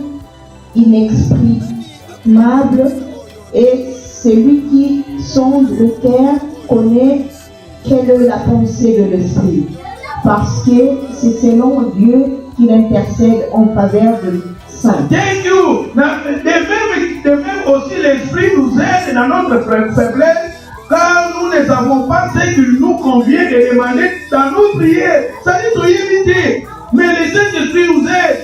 inexprimables, et celui qui sonde le cœur connaît quelle est la pensée de l'Esprit, parce que c'est selon Dieu qu'il intercède en faveur de saints. Thank you. De même aussi l'Esprit nous aide dans notre faiblesse, car nous ne savons pas ce qu'il nous convient de demander dans nos prières. Ça dit de éviter. Mais le Saint-Esprit nous aide.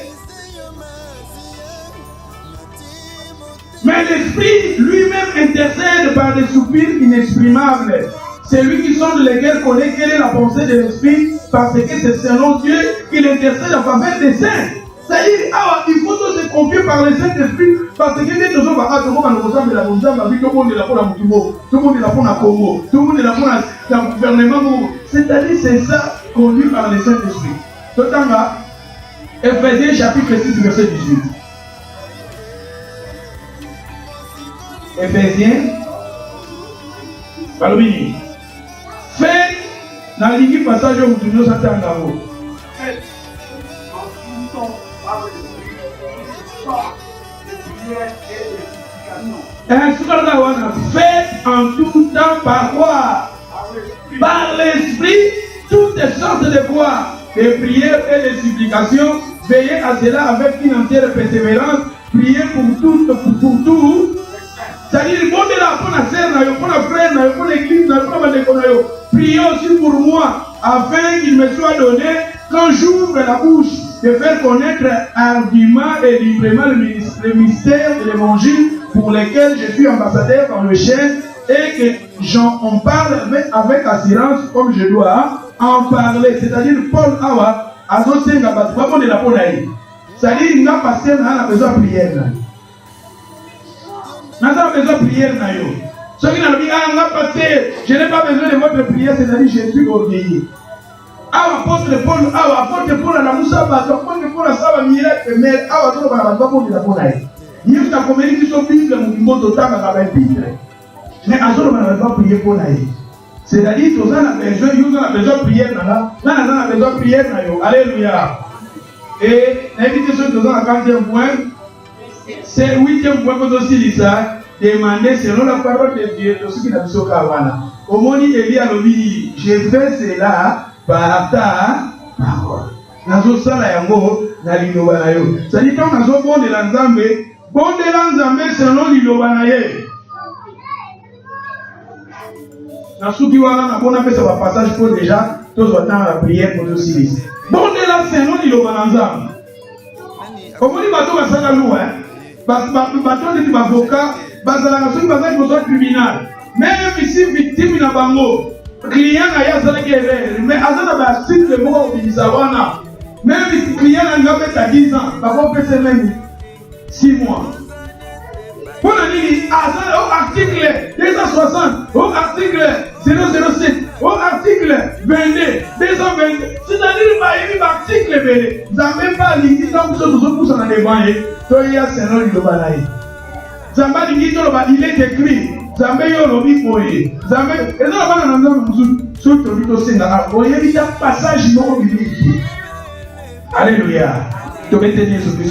Mais l'Esprit lui-même intercède par des soupirs inexprimables. Celui qui sonde les cœurs connaît quelle est la pensée de l'Esprit, parce que c'est selon Dieu qu'il intercède en faveur des saints. C'est-à-dire, il faut se confier par le Saint-Esprit, parce que les gens tout le monde est là pour la Moutimbo, tout le monde est là pour la Congo, tout le monde est là pour le gouvernement. C'est-à-dire, c'est ça conduit par le Saint-Esprit. Tout en bas, Éphésiens chapitre 6, verset 18. Éphésiens, Palomini. Faites dans l'équipe passage où nous sommes en haut. Faites en tout temps par quoi? Par l'Esprit, toutes sortes de quoi? Des prières et des supplications. Veillez à cela avec une entière persévérance. Priez pour tout. C'est-à-dire, le monde est là pour la sœur, pour la frère, pour l'église, pour la déconne. Priez aussi pour moi, afin qu'il me soit donné, quand j'ouvre la bouche, de faire connaître argument et librement le mystère de l'évangile pour lequel je suis ambassadeur dans le chêne et que on parle avec assurance comme je dois en parler. C'est-à-dire Paul Awa a zoté ngaba ba bon de la ponaï. C'est-à-dire il n'a pas besoin de prière. N'a pas besoin de prière na yo. Ceux qui n'ont pas passé, je n'ai pas besoin de votre prière, c'est-à-dire je suis orgueilleux. Apôtre Paul, apôtre Paul à la Moussa, apôtre Paul à Saba miracle, mais apôtre Paul à la Bible de la ponaï. Il y a une communauté qui sont Bible, mon total à la Bible. Mais à ce moment-là, on ne va pas prier pour naïf. C'est-à-dire que nous avons besoin de prière. Nous avons besoin de prière. Alléluia. Et l'invitation que nous avons à 40e point, c'est le 8e point que nous avons demander selon la parole de Dieu de ce qui n'a pas besoin de au moment où Élie a dit, je fais cela par ta parole. Nous avons ça là, c'est-à-dire quand nous avons bon de l'ensemble selon l'ilobanaye. Dans ce qui va on a fait ce passage pour déjà tous attendre la prière pour nous aussi. Bon de là c'est non il va ensemble. Comme on dit bateau va ça nous hein. Bateau dit avocat, bazala sur bazala besoin tribunal. Même ici victime na bango. Client na ya ça guerre mais azana ba site le mot au bisawana. Même si client na ngapé à 10 ans, ba ko pèse même 6 mois. Pour la ligne, au article 260, au article 007, au article 22, 222, c'est-à-dire qu'il y a un article 22. Vous n'avez pas l'idée, donc vous avez des bancs, il y a un scénario de balaye. Vous avez l'idée, il est écrit, vous avez l'objet pour lui. Vous avez, et là, on a un passage non biblique. Alléluia. Tu peux tenir ce que